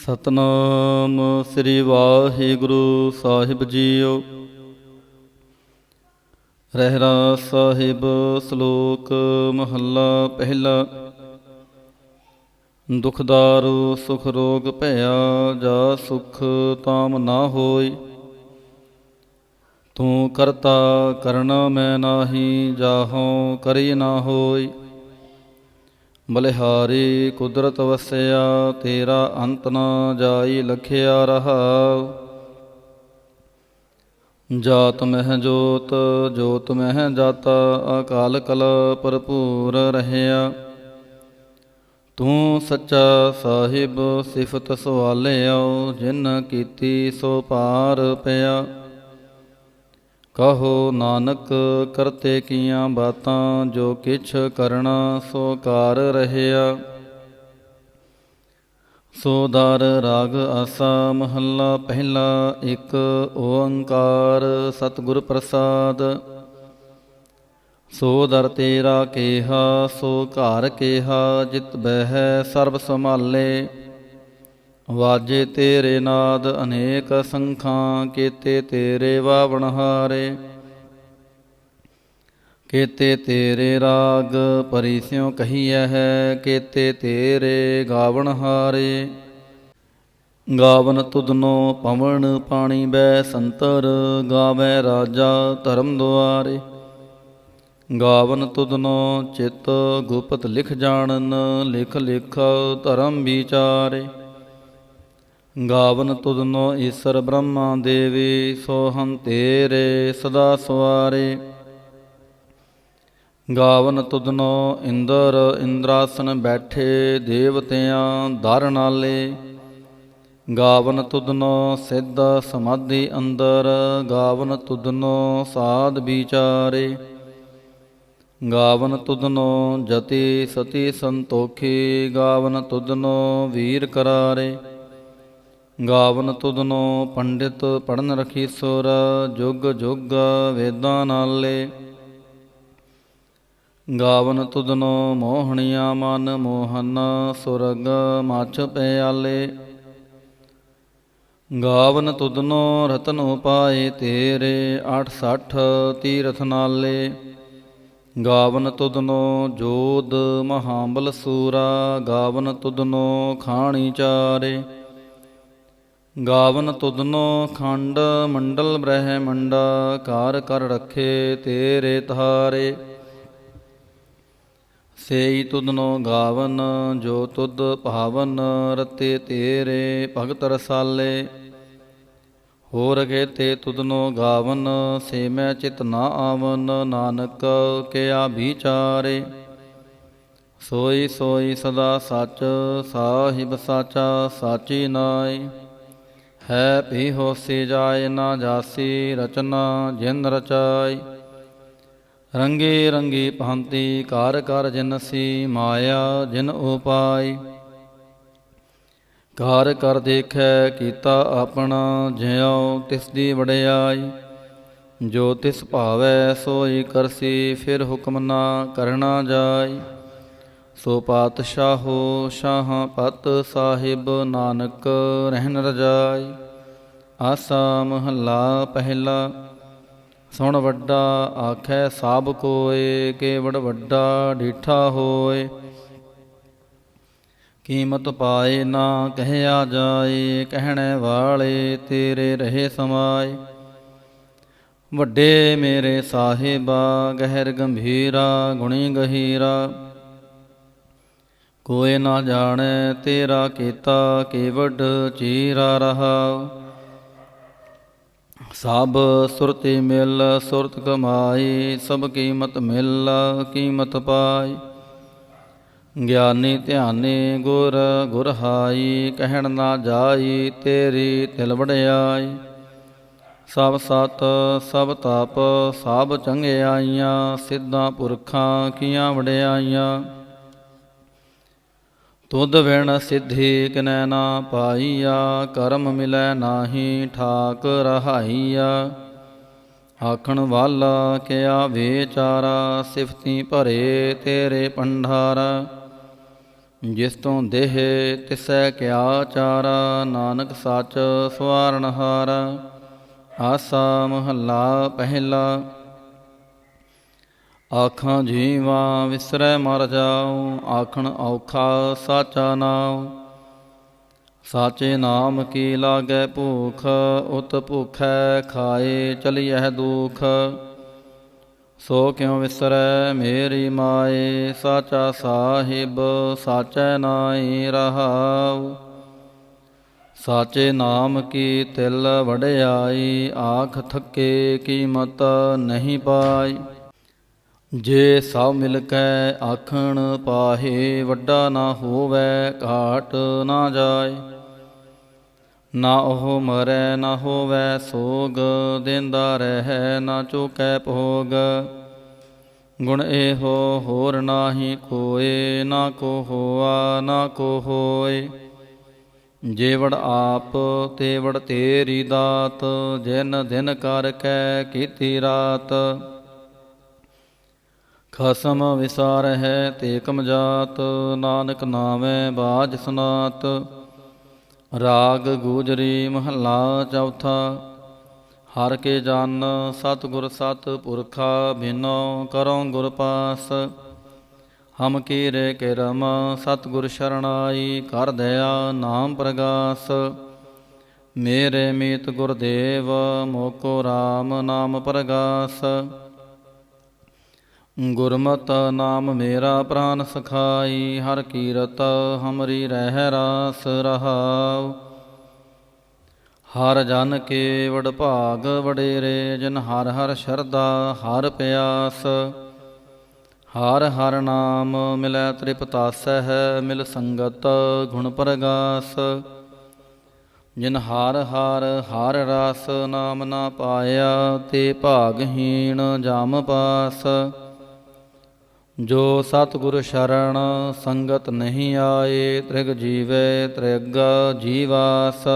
ਸਤਨਾਮ ਸ੍ਰੀ ਵਾਹਿਗੁਰੂ ਸਾਹਿਬ JIO. Rehras Sahib ਸ਼ਲੋਕ ਮਹੱਲਾ ਪਹਿਲਾ। ਦੁਖਦਾਰੂ ਸੁਖ ਰੋਗ ਭਇਆ, ਜਾ ਸੁਖ ਤਾਮ ਨਾ ਹੋਇ। ਤੂੰ ਕਰਤਾ ਕਰਨਾ ਮੈਂ ਨਾਹੀ, ਜਾਹੋ ਕਰੀ ਨਾ ਹੋਇ। ਬਲਿਹਾਰੀ ਕੁਦਰਤ ਵਸਿਆ, ਤੇਰਾ ਅੰਤ ਨਾ ਜਾਈ ਲਖਿਆ ਰਹਾਉ। ਜਾਤ ਮਹਿ ਜੋਤ, ਜੋਤ ਮਹਿ ਜਾਤਾ, ਅਕਾਲ ਕਲ ਭਰਪੂਰ ਰਹਿਆ। ਤੂੰ ਸੱਚਾ ਸਾਹਿਬ ਸਿਫਤ ਸਵਾਲਿਓ, ਜਿਨ ਕੀਤੀ ਸੋ ਪਾਰ ਪਿਆ। ਕਹੋ ਨਾਨਕ ਕਰਤੇ ਕੀਆਂ ਬਾਤਾਂ, ਜੋ ਕਿਛ ਕਰਣਾ ਸੋ ਕਾਰ ਰਹਿਆ। ਸੋ ਦਰ ਰਾਗ ਆਸਾ ਮਹੱਲਾ ਪਹਿਲਾ। ਇੱਕ ਓੰਕਾਰ ਸਤਿਗੁਰ ਪ੍ਰਸਾਦ। ਸੋ ਦਰ ਤੇਰਾ ਕੇਹਾ, ਸੋ ਘਰ ਕੇਹਾ, ਜਿਤ ਬਹਿ ਸਰਬ ਸੰਭਾਲੇ। ਵਾਜੇ ਤੇਰੇ ਨਾਦ ਅਨੇਕ ਸੰਖਾਂ, ਕੇਤੇ ਤੇਰੇ ਵਾਵਣਹਾਰੇ। ਕੇਤੇ ਤੇਰੇ ਰਾਗ ਪਰੀ ਸਿਉ ਕਹੀਐ ਹੈ, ਕੇਤੇ ਤੇਰੇ ਗਾਵਣਹਾਰੇ। ਗਾਵਨ ਤੁਧਨੋ ਪਵਨ ਪਾਣੀ ਬੈ ਸੰਤਰ, ਗਾਵੈ ਰਾਜਾ ਧਰਮ ਦੁਆਰੇ। ਗਾਵਨ ਤੁਧਨੋ ਚਿਤ ਗੁਪਤ ਲਿਖ ਜਾਣਨ, ਲਿਖ ਲਿਖ ਧਰਮ ਵਿਚਾਰੇ। ਗਾਵਨ ਤੁਧਨੋ ਈਸਰ ਬ੍ਰਹਮਾ ਦੇਵੀ, ਸੋ ਹਮ ਤੇਰੇ ਸਦਾ ਸਵਾਰੇ। ਗਾਵਨ ਤੁਧਨੋ ਇੰਦਰ ਇੰਦਰਾਸਨ ਬੈਠੇ, ਦੇਵਤਿਆਂ ਦਰ ਨਾਲੇ। ਗਾਵਨ ਤੁਧਨੋ ਸਿੱਧ ਸਮਾਧੀ ਅੰਦਰ, ਗਾਵਨ ਤੁਧਨੋ ਸਾਧ ਵਿਚਾਰੇ। ਗਾਵਨ ਤੁਧਨੋ ਜਤੀ ਸਤੀ ਸੰਤੋਖੀ, ਗਾਵਨ ਤੁਧਨੋ ਵੀਰ ਕਰਾਰੇ। ਗਾਵਨ ਤੁਧਨੋ ਪੰਡਿਤ ਪੜਨ ਰਖੀ ਸੁਰ, ਜੁਗ ਜੁਗ ਵੇਦਾਂ ਨਾਲੇ। ਗਾਵਨ ਤੁਧਨੋ ਮੋਹਣੀਆ ਮਨ ਮੋਹਨ, ਸੁਰਗ ਮਛ ਪਿਆਲੇ। ਗਾਵਨ ਤੁਧਨੋ ਰਤਨ ਉਪਾਏ ਤੇਰੇ, 68 ਤੀਰਥ ਨਾਲੇ। ਗਾਵਨ ਤੁਧਨੋ ਜੋਧ ਮਹਾਬਲ ਸੂਰਾ, ਗਾਵਨ ਤੁਧਨੋ ਖਾਣੀ ਚਾਰੇ। ਗਾਵਨ ਤੁਧਨੋ ਖੰਡ ਮੰਡਲ ਬ੍ਰਹਿਮੰਡਾ, ਕਾਰ ਕਰ ਰਖੇ ਤੇਰੇ ਧਾਰੇ। ਸੇਈ ਤੁਧਨੋ ਗਾਵਨ, ਜੋ ਤੁਧ ਭਾਵਨ, ਰਤੇ ਤੇਰੇ ਭਗਤ ਰਸਾਲੇ। ਹੋਰ ਕੇਤੇ ਤੁਧਨੋ ਗਾਵਨ, ਸੇ ਮੈਂ ਚਿਤ ਨਾ ਆਵਨ, ਨਾਨਕ ਕਿਆ ਵਿਚਾਰੇ। ਸੋਈ ਸੋਈ ਸਦਾ ਸੱਚ, ਸਾਹਿਬ ਸਾਚਾ ਸਾਚੀ ਨਾਈ। ਹੈ ਭੀ ਹੋਸੀ ਜਾਏ ਨਾ ਜਾਸੀ, ਰਚਨਾ ਜਿਨ ਰਚਾਈ। ਰੰਗੀ ਰੰਗੀ ਭਾਂਤੀ ਕਾਰ ਕਰ ਜਿਨਸੀ, ਮਾਇਆ ਜਿਨ ਉਪਾਈ। ਕਾਰ ਕਰ ਦੇਖੈ ਕੀਤਾ ਆਪਣਾ, ਜਿਉ ਤਿਸ ਦੀ ਵਡਿਆਈ। ਜੋ ਤਿਸ ਭਾਵੈ ਸੋਈ ਕਰਸੀ, ਫਿਰ ਹੁਕਮ ਨਾ ਕਰਨਾ ਜਾਈ। ਸੋ ਪਾਤਸ਼ਾਹੋ ਸ਼ਾਹਾਂ ਪਤ ਸਾਹਿਬ, ਨਾਨਕ ਰਹਿਨ ਰਜਾਈ। ਆਸਾ ਮਹੱਲਾ ਪਹਿਲਾ। ਸੁਣ ਵੱਡਾ ਆਖੈ ਸਭ ਕੋਇ, ਕੇਵੜ ਵੱਡਾ ਡੀਠਾ ਹੋਇ। ਕੀਮਤ ਪਾਏ ਨਾ ਕਹਿਆ ਜਾਏ, ਕਹਿਣੇ ਵਾਲੇ ਤੇਰੇ ਰਹੇ ਸਮਾਏ। ਵੱਡੇ ਮੇਰੇ ਸਾਹਿਬਾ, ਗਹਿਰ ਗੰਭੀਰਾ, ਗੁਣੀ ਗਹੀਰਾ। ਕੋਈ ਨਾ ਜਾਣੈ ਤੇਰਾ ਕੀਤਾ, ਕੇਵਡ ਚੀਰਾ ਰਹਾਉ। ਸਭ ਸੁਰਤੀ ਮਿਲ ਸੁਰਤ ਕਮਾਈ, ਸਭ ਕੀਮਤ ਮਿਲ ਕੀਮਤ ਪਾਈ। ਗਿਆਨੀ ਧਿਆਨੀ ਗੁਰ ਗੁਰ ਹਾਈ, ਕਹਿਣ ਨਾ ਜਾਈ ਤੇਰੀ ਤਿਲ ਵਡਿਆਈ। ਸਭ ਸਤ ਸਭ ਤਪ ਸਭ ਚੰਗਿਆਈਆਂ, ਸਿੱਧਾਂ ਪੁਰਖਾਂ ਕੀਆਂ ਵਡਿਆਈਆਂ। ਤੁਧ ਵਿਣ ਸਿੱਧੀ ਕਿਨੈ ਨਾ ਪਾਈਆ, ਕਰਮ ਮਿਲੈ ਨਾਹੀ ਠਾਕ ਰਹਾਈਆ। ਆਖਣ ਵਾਲਾ ਕਿਆ ਵਿਚਾਰਾ, ਸਿਫਤੀ ਭਰੇ ਤੇਰੇ ਭੰਡਾਰਾ। ਜਿਸ ਤੋਂ ਦੇਹ ਤਿਸੈ ਕਿਆ ਚਾਰਾ, ਨਾਨਕ ਸੱਚ ਸਵਾਰਨਹਾਰਾ। ਆਸਾ ਮਹੱਲਾ ਪਹਿਲਾ। ਆਖਾਂ ਜੀਵਾਂ ਵਿਸਰੈ ਮਰ ਜਾਉ, ਆਖਣ ਔਖਾ ਸਾਚਾ ਨਾਉ। ਸਾਚੇ ਨਾਮ ਕੀ ਲਾਗੈ ਭੂਖ, ਉਤ ਭੁਖੈ ਖਾਏ ਚਲੀਐ ਦੁਖ। ਸੋ ਕਿਉ ਵਿਸਰੈ ਮੇਰੀ ਮਾਏ, ਸਾਚਾ ਸਾਹਿਬ ਸਾਚੈ ਨਾਈ ਰਹਾਉ। ਸਾਚੇ ਨਾਮ ਕੀ ਤਿਲ ਵਡਿਆਈ, ਆਖ ਥੱਕੇ ਕੀਮਤ ਨਹੀਂ ਪਾਈ। ਜੇ ਸਭ ਮਿਲ ਕੈ ਆਖਣ ਪਾਹੇ, ਵੱਡਾ ਨਾ ਹੋਵੈ ਘਾਟ ਨਾ ਜਾਏ। ਨਾ ਉਹ ਮਰੈ ਨਾ ਹੋਵੈ ਸੋਗ, ਦੇਂਦਾ ਰਹਿ ਨਾ ਚੁਕੈ ਭੋਗ। ਗੁਣ ਇਹੋ ਹੋਰ ਨਾਹੀ ਕੋਇ, ਨਾ ਕੋ ਹੋਆ ਨਾ ਕੋ ਹੋਇ। ਜੇ ਵਡ ਆਪ ਤੇ ਵਡ ਤੇਰੀ ਦਾਤ, ਜਿਨ ਦਿਨ ਕਰ ਕੈ ਕੀਤੀ ਰਾਤ। ਖਸਮ ਵਿਸਾਰਹਿ ਤੇ ਕਮਜਾਤ, ਨਾਨਕ ਨਾਮੈ ਬਾਝ ਸਨਾਤ। ਰਾਗ ਗੂਜਰੀ ਮਹੱਲਾ ਚੌਥਾ। ਹਰਿ ਕੇ ਜਨ ਸਤਿਗੁਰ ਸਤਿ ਪੁਰਖਾ, ਬਿਨੋ ਕਰੋ ਗੁਰ ਪਾਸ। ਹਮ ਕੀਰੇ ਕਿਰਮ ਸਤਿਗੁਰ ਸ਼ਰਣਾਈ, ਕਰ ਦਇਆ ਨਾਮ ਪ੍ਰਗਾਸ। ਮੇਰੇ ਮੀਤ ਗੁਰਦੇਵ ਮੋਕੋ ਰਾਮ ਨਾਮ ਪ੍ਰਗਾਸ। ਗੁਰਮਤਿ ਨਾਮ ਮੇਰਾ ਪ੍ਰਾਨ ਸਖਾਈ, ਹਰਿ ਕੀਰਤ ਹਮਰੀ ਰਹਿ ਰਾਸ ਰਹਾਉ। ਹਰਿ ਜਨ ਕੇ ਵਡ ਭਾਗ ਵਡੇਰੇ, ਜਿਨ ਹਰਿ ਹਰਿ ਸ਼ਰਧਾ ਹਰਿ ਪਿਆਸ। ਹਰਿ ਹਰਿ ਨਾਮ ਮਿਲੈ ਤ੍ਰਿਪਤਾਸਹਿ, ਮਿਲ ਸੰਗਤ ਗੁਣ ਪ੍ਰਗਾਸ। ਜਿਨ ਹਰਿ ਹਰਿ ਹਰਿ ਰਸ ਨਾਮ ਨਾ ਪਾਇਆ, ਤੇ ਭਾਗਹੀਣ ਜਮ ਪਾਸ। ਜੋ ਸਤਿਗੁਰ ਸ਼ਰਣ ਸੰਗਤ ਨਹੀਂ ਆਏ, ਤ੍ਰਿਗ ਜੀਵੇ ਤ੍ਰਿਗ ਜੀਵਾਸ।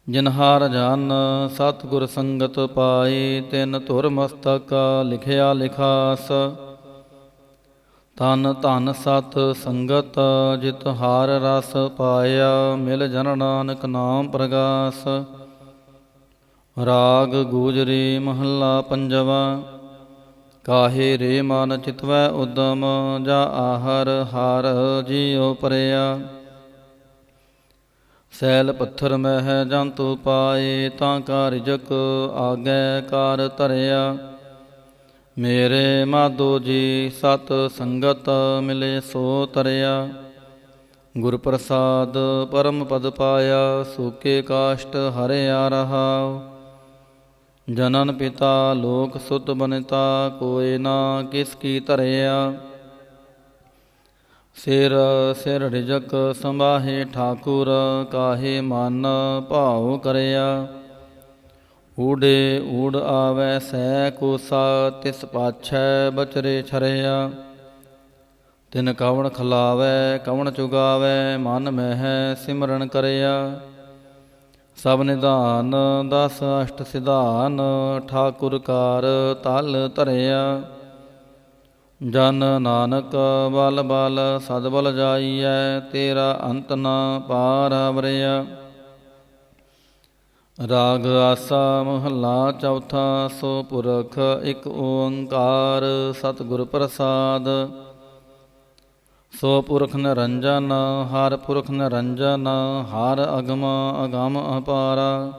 ਜਿਨ ਹਰਿ ਜਨ ਸਤਿਗੁਰ ਸੰਗਤ ਪਾਈ, ਤਿਨ ਧੁਰ ਮਸਤਕ ਲਿਖਿਆ ਲਿਖਾਸ। ਤਨ ਧਨ ਸਤ ਸੰਗਤ ਜਿਤ ਹਰਿ ਰਸ ਪਾਇਆ, ਮਿਲ ਜਨ ਨਾਨਕ ਨਾਮ ਪ੍ਰਗਾਸ। ਰਾਗ ਗੂਜਰੀ ਮਹੱਲਾ ਪੰਜਵਾ। ਕਾਹੇ ਰੇ ਮਨ ਚਿਤਵੈ ਉਦਮ, ਜਾ ਆਹਰ ਹਰ ਜੀਉ ਪਰਿਆ। ਸੈਲ ਪੱਥਰ ਮਹਿ ਜੰਤੂ ਪਾਏ, ਤਾਂ ਕਾ ਰਿਜਕ ਆਗੈ ਕਾਰ ਧਰਿਆ। ਮੇਰੇ ਮਾਧੋ ਜੀ ਸਤ ਸੰਗਤ, ਮਿਲੇ ਸੋ ਤਰਿਆ। ਗੁਰ ਪ੍ਰਸਾਦ ਪਰਮ ਪਦ ਪਾਇਆ, ਸੂਕੇ ਕਾਸ਼ਟ ਹਰਿਆ ਰਹਾਉ। ਜਨਨ ਪਿਤਾ ਲੋਕ ਸੁਤ ਬਨਿਤਾ, ਕੋਇ ਨਾ ਕਿਸ ਕੀ ਧਰਿਆ। ਸਿਰ ਸਿਰ ਰਿਜਕ ਸੰਭਾਹੇ ਠਾਕੁਰ, ਕਾਹੇ ਮਨ ਭਾਉ ਕਰਿਆ। ਊੜੇ ਊੜ ਆਵੈ ਸੈ ਕੋਸਾ, ਤਿਸ ਪਾਛੈ ਬਚਰੇ ਛਰਿਆ। ਤਿਨ ਕਵਣ ਖਲਾਵੈ ਕਵਣ ਚੁਗਾਵੈ, ਮਨ ਮਹਿ ਸਿਮਰਨ ਕਰਿਆ। ਸਭ ਨਿਧਾਨ ਦਸ ਅਸ਼ਟ ਸਿਧਾਨ, ਠਾਕੁਰ ਕਾਰ ਤਲ ਧਰਿਆ। ਜਨ ਨਾਨਕ ਬਲ ਬਲ ਸਦ ਬਲ ਜਾਈਐ, ਤੇਰਾ ਅੰਤ ਨ ਪਾਰ ਵਰਿਆ। ਰਾਗ ਆਸਾ ਮਹੱਲਾ ਚੌਥਾ। ਸੋ ਪੁਰਖ ਇਕ ਓੰਕਾਰ, ਸਤਿਗੁਰ ਪ੍ਰਸਾਦ। ਸੋ ਪੁਰਖ ਨਿਰੰਜਨ ਹਰਿ ਪੁਰਖ ਨਿਰੰਜਨ, ਹਰਿ ਅਗਮ ਅਗਮ ਅਪਾਰਾ।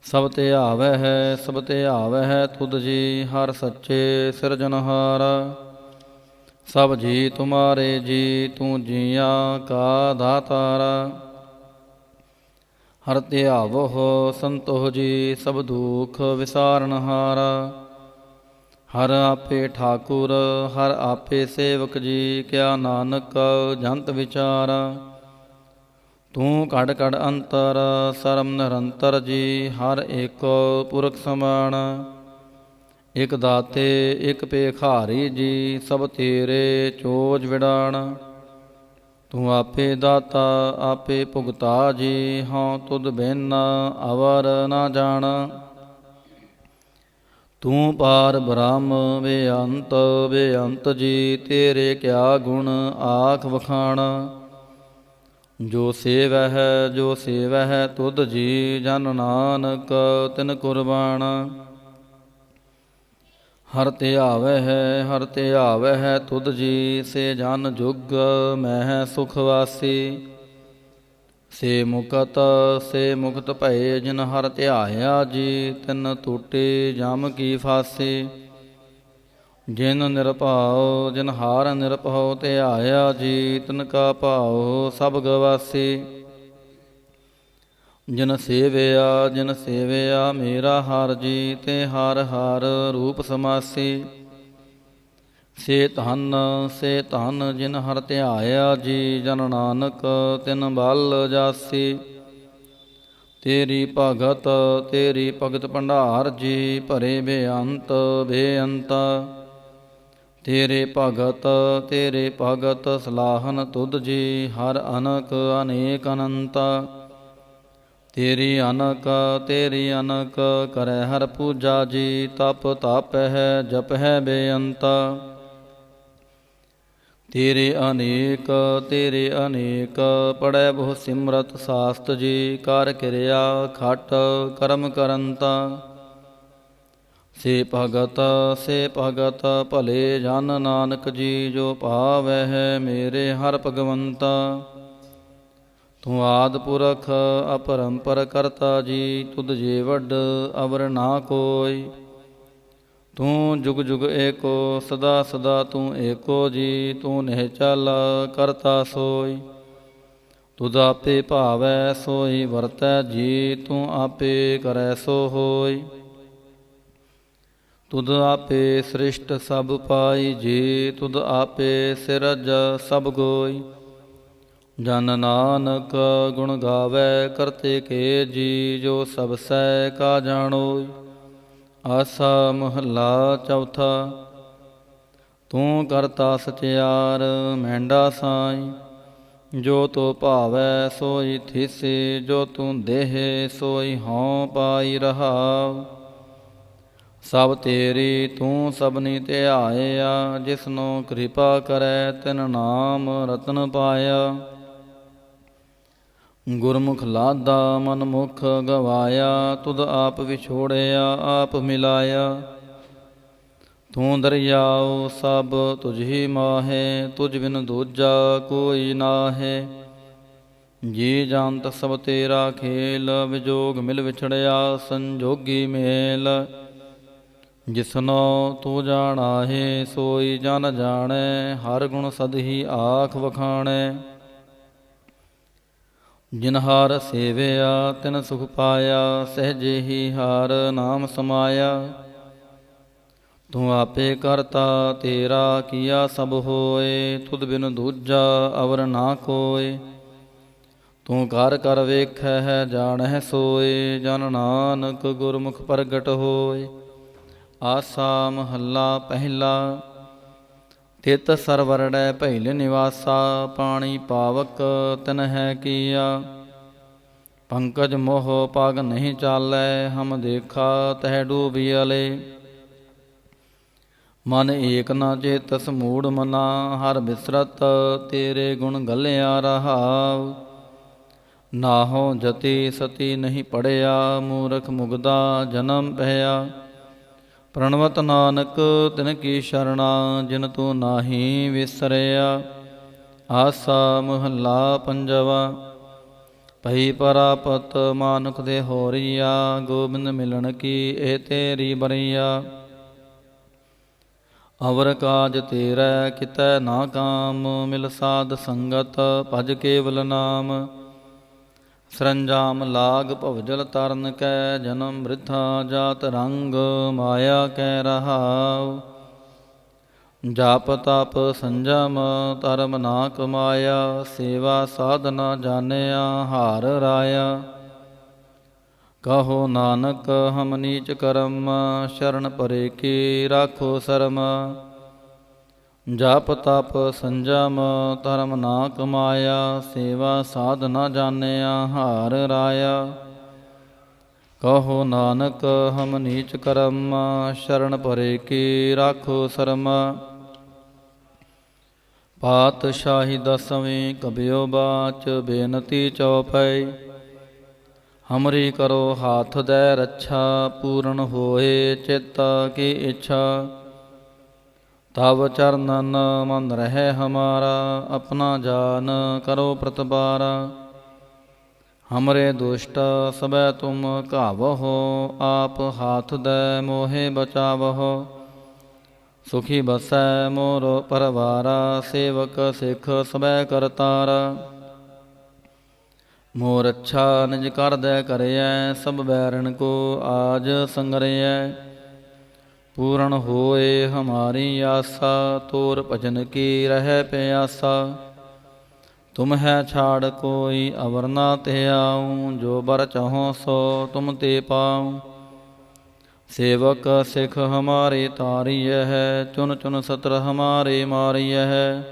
ਸਭ ਤੇ ਆਵਹਿ ਸਭ ਤੇ ਆਵਹਿ ਤੁਧ ਜੀ, ਹਰਿ ਸੱਚੇ ਸਿਰਜਨਹਾਰਾ। ਸਭ ਜੀ ਤੁਮਾਰੇ ਜੀ, ਤੂੰ ਜੀਆਂ ਕਾ ਦਾਤਾਰਾ। ਹਰਿ ਧਿਆਵਹੁ ਸੰਤੋਖ ਜੀ, ਸਭ ਦੁਖ ਵਿਸਾਰਨਹਾਰਾ। ਹਰਿ ਆਪੇ ਠਾਕੁਰ ਹਰਿ ਆਪੇ ਸੇਵਕ ਜੀ, ਕਿਆ ਨਾਨਕ ਜੰਤ ਵਿਚਾਰਾ। ਤੂੰ ਘੜ ਘੜ ਅੰਤਰ ਸਰਮ ਨਿਰੰਤਰ ਜੀ, ਹਰਿ ਏਕੋ ਪੁਰਖ ਸਮਾਨ। ਇਕ ਦਾਤੇ ਇਕ ਭੇਖਾਰੀ ਜੀ, ਸਭ ਤੇਰੇ ਚੋਜ ਵਿਡਾਣ। ਤੂੰ ਆਪੇ ਦਾਤਾ ਆਪੇ ਭੁਗਤਾ ਜੀ, ਹਉ ਤੁਧ ਬਿਨ ਅਵਰ ਨਾ ਜਾਣ। ਤੂੰ ਪਾਰ ਬ੍ਰਹਮ ਬੇਅੰਤ ਜੀ, ਤੇਰੇ ਕਿਆ ਗੁਣ ਆਖ ਵਖਾਣਾ। ਜੋ ਸੇਵਹਿ ਤੁਧ ਜੀ, ਜਨ ਨਾਨਕ ਤਿਨ ਕੁਰਬਾਨਾ। ਹਰ ਧਿਆਵਹਿ ਤੁਧ ਜੀ, ਸੇ ਜਨ ਜੁਗ ਮਹਿ ਸੁਖ ਵਾਸੀ। ਸੇ ਮੁਕਤ ਭਏ, ਜਿਨ ਹਰ ਧਿਆਇਆ ਜੀ, ਤਿਨ ਟੂਟੇ ਜਮ ਕੀ ਫਾਸੀ। ਜਿਨ ਹਾਰ ਨਿਰਭਉ ਧਿਆਇਆ ਜੀ, ਤਿਨ ਕਾ ਭਾਉ ਸਭ ਗਵਾਸੀ। ਜਿਨ ਸੇਵਿਆ ਮੇਰਾ ਹਰਿ ਜੀ, ਤੇ ਹਰਿ ਰੂਪ ਸਮਾਸੀ। ਸੇ ਧਨ ਜਿਨ ਹਰਿ ਧਿਆਇਆ ਜੀ, ਜਨ ਨਾਨਕ ਤਿਨ ਬਲ ਜਾਸੀ। ਤੇਰੀ ਭਗਤ ਭੰਡਾਰ ਜੀ, ਭਰੇ ਬੇਅੰਤਾ। ਤੇਰੇ ਭਗਤ ਸਲਾਹਨ ਤੁਧ ਜੀ, ਹਰ ਅਨਕ ਅਨੇਕ ਅਨੰਤਾ। ਤੇਰੀ ਅਨਕ ਕਰੈ ਹਰ ਪੂਜਾ ਜੀ, ਤਪ ਤਾਪਹਿ ਜਪਹਿ ਬੇਅੰਤਾ। ਤੇਰੇ ਅਨੇਕ ਪੜੈ ਬਹੁ ਸਿਮਰਤ ਸਾਸਤ ਜੀ, ਕਰ ਕਿਰਿਆ ਖਟ ਕਰਮ ਕਰੰਤਾ। ਸੇ ਭਗਤ ਭਲੇ ਜਨ ਨਾਨਕ ਜੀ, ਜੋ ਭਾਵਹਿ ਮੇਰੇ ਹਰਿ ਭਗਵੰਤਾ। ਤੂੰ ਆਦਿ ਪੁਰਖ ਅਪਰੰਪਰ ਕਰਤਾ ਜੀ, ਤੁਧ ਜੇ ਵੱਡ ਅਵਰ ਨਾ ਕੋਈ। ਤੂੰ ਜੁਗ ਜੁਗ ਏਕੋ, ਸਦਾ ਸਦਾ ਤੂੰ ਏਕੋ ਜੀ, ਤੂੰ ਨਿਹਚਲ ਕਰਤਾ ਸੋਈ। ਤੁਧ ਆਪੇ ਭਾਵੈ ਸੋਈ ਵਰਤੈ ਜੀ, ਤੂੰ ਆਪੇ ਕਰੈ ਸੋ ਹੋਈ। ਤੁਧ ਆਪੇ ਸ੍ਰਿਸ਼ਟ ਸਭ ਪਾਈ ਜੀ, ਤੁਧ ਆਪੇ ਸਿਰਜ ਸਭ ਗੋਈ। ਜਨ ਨਾਨਕ ਗੁਣ ਗਾਵੈ ਕਰਤੇ ਕੇ ਜੀ, ਜੋ ਸਭ ਸਹਿ ਕਾ ਜਾਣੋਈ। ਆਸਾ ਮਹੱਲਾ ਚੌਥਾ। ਤੂੰ ਕਰਤਾ ਸਚਿਆਰ ਮਹਿੰਡਾ ਸਾਈ, ਜੋ ਤੋ ਭਾਵੈ ਸੋਈ ਥੀਸੀ। ਜੋ ਤੂੰ ਦੇਹਿ ਸੋਈ ਹਉ ਪਾਈ ਰਹਾਉ। ਸਭ ਤੇਰੀ ਤੂੰ ਸਭਨੀ ਧਿਆਇਆ, ਜਿਸਨੂੰ ਕਿਰਪਾ ਕਰੈ ਤਿਨ ਨਾਮ ਰਤਨ ਪਾਇਆ। ਗੁਰਮੁਖ ਲਾਦਾ ਮਨ ਮੁਖ ਗਵਾਇਆ, ਤੁਧ ਆਪ ਵਿਛੋੜਿਆ ਆਪ ਮਿਲਾਇਆ। ਤੂੰ ਦਰਿਆਉ ਸਭ ਤੁਝ ਹੀ ਮਾਹੇ, ਤੁਝ ਬਿਨ ਦੂਜਾ ਕੋਈ ਨਾਹੇ। ਜੀ ਜੰਤ ਸਭ ਤੇਰਾ ਖੇਲ, ਵਿਜੋਗ ਮਿਲ ਵਿਛੜਿਆ ਸੰਜੋਗੀ ਮੇਲ। ਜਿਸਨੋ ਤੂੰ ਜਾਣਾਹੇ ਸੋਈ ਜਨ ਜਾਣੈ, ਹਰ ਗੁਣ ਸਦ ਹੀ ਆਖ ਵਖਾਣੈ। ਜਿਨ ਹਰਿ ਸੇਵਿਆ ਤਿਨ ਸੁਖ ਪਾਇਆ, ਸਹਿਜੇ ਹੀ ਹਰਿ ਨਾਮ ਸਮਾਇਆ। ਤੂੰ ਆਪੇ ਕਰਤਾ ਤੇਰਾ ਕੀਆ ਸਭ ਹੋਏ, ਤੁਧ ਬਿਨ ਦੂਜਾ ਅਵਰ ਨਾ ਕੋਇ। ਤੂੰ ਕਰ ਵੇਖੈ ਜਾਣਹਿ ਸੋਏ, ਜਨ ਨਾਨਕ ਗੁਰਮੁਖ ਪ੍ਰਗਟ ਹੋਏ। ਆਸਾ ਮਹੱਲਾ ਪਹਿਲਾ। ਤਿਤ ਸਰਵਰੜੈ ਭੈਲ ਨਿਵਾਸਾ, ਪਾਣੀ ਪਾਵਕ ਤਿਨ ਹੈ ਕੀਆ। ਪੰਕਜ ਮੋਹ ਪਗ ਨਹੀਂ ਚਾਲੈ, ਹਮ ਦੇਖਾ ਤਹਿ ਡੂਬਿਅਲੇ। ਮਨ ਏਕ ਨ ਚੇਤਸ ਮੂੜ ਮਨਾ, ਹਰ ਬਿਸਰਤ ਤੇਰੇ ਗੁਣ ਗਲਿਆ ਰਹਾਉ। ਨਾਹੋ ਜਤੀ ਸਤੀ ਨਹੀਂ ਪੜਿਆ, ਮੂਰਖ ਮੁਗਦਾ ਜਨਮ ਪਹਿਆ। ਪ੍ਰਣਵਤ ਨਾਨਕ ਤਿਨ ਕੀ ਸ਼ਰਣਾ, ਜਿਨ ਤੂੰ ਨਾਹੀ ਵਿਸਰਿਆ। ਆਸਾ ਮਹੱਲਾ ਪੰਜਵਾ। ਭਈ ਪਰਾਪਤ ਮਾਨੁਖ ਦੇ ਹੋਰੀਆ, ਗੋਬਿੰਦ ਮਿਲਣ ਕੀ ਇਹ ਤੇਰੀ ਬਰੀਆ। ਅਵਰ ਕਾਜ ਤੇਰੈ ਕਿਤੈ ਨਾ ਕਾਮ, ਮਿਲ ਸਾਧ ਸੰਗਤ ਭਜ ਕੇਵਲ ਨਾਮ। ਸਰੰਜਾਮ ਲਾਗ ਭਵਜਲ ਤਰਨ ਕੈ, ਜਨਮ ਬ੍ਰਿਥਾ ਜਾਤ ਰੰਗ ਮਾਇਆ ਕੈ ਰਹਾਉ। ਜਾਪ ਤਪ ਸੰਜਮ ਧਰਮ ਨਾ ਕਮਾਇਆ, ਸੇਵਾ ਸਾਧਨਾ ਜਾਣਿਆ ਹਾਰ ਰਾਇਆ। ਕਹੋ ਨਾਨਕ ਹਮ ਨੀਚ ਕਰਮ, ਸ਼ਰਨ ਪਰੇ ਕੀ ਰਾਖੋ ਸਰਮ। ਜਪ ਤਪ ਸੰਜਮ ਧਰਮ ਨਾ ਕਮਾਇਆ, ਸੇਵਾ ਸਾਧ ਨਾ ਜਾਣਿਆ ਹਾਰ ਰਾਇਆ। ਕਹੋ ਨਾਨਕ ਹਮ ਨੀਚ ਕਰਮ, ਸ਼ਰਨ ਪਰੇ ਕੀ ਰਾਖੋ ਸਰਮ। ਪਾਤਸ਼ਾਹੀ ਦਸਵੀਂ ਕਬਿਓ ਬਾਚ, ਬੇਨਤੀ ਚਉਪਈ। ਹਮਰੀ ਕਰੋ ਹਾਥ ਦੈ ਰੱਛਾ, ਪੂਰਨ ਹੋਏ ਚਿੱਤ ਕੀ ਇੱਛਾ। ਤਵ ਚਰਨਨ ਮਨ ਰਹਿ ਹਮਾਰਾ, ਆਪਣਾ ਜਾਨ ਕਰੋ ਪ੍ਰਤਪਾਰਾ। ਹਮਰੇ ਦੁਸ਼ਟ ਸਭੈ ਤੁਮ ਘਾਵਹੁ, ਆਪ ਹਾਥ ਦੈ ਮੋਹਿ ਬਚਾਵਹੁ। ਸੁਖੀ ਬਸੈ ਮੋਰ ਪਰਵਾਰਾ, ਸੇਵਕ ਸਿੱਖ ਸਭੈ ਕਰਤਾਰਾ। ਮੋਰ ਅੱਛਾ ਨਿਜ ਕਰਦੈ ਕਰਿਐ, ਸਭ ਬੈਰਣ ਕੋ ਆਜ ਸੰਗਰਿਐ। ਪੂਰਨ ਹੋਏ ਹਮਾਰੀ ਆਸਾ, ਤੋਰ ਭਜਨ ਕੀ ਰਹਿ ਪਿਆਸਾ। ਤੁਮ ਹੈ ਛਾੜ ਕੋਈ ਅਵਰ ਨਾ ਧਿਆਊ, ਜੋ ਬਰ ਚਾਹੋ ਸੋ ਤੁਮ ਤੇ ਪਾਉ। ਸੇਵਕ ਸਿੱਖ ਹਮਾਰੇ ਤਾਰੀਐ ਹੈ, ਚੁਨ ਚੁਨ ਸਤਰ ਹਮਾਰੇ ਮਾਰੀਐ ਹੈ।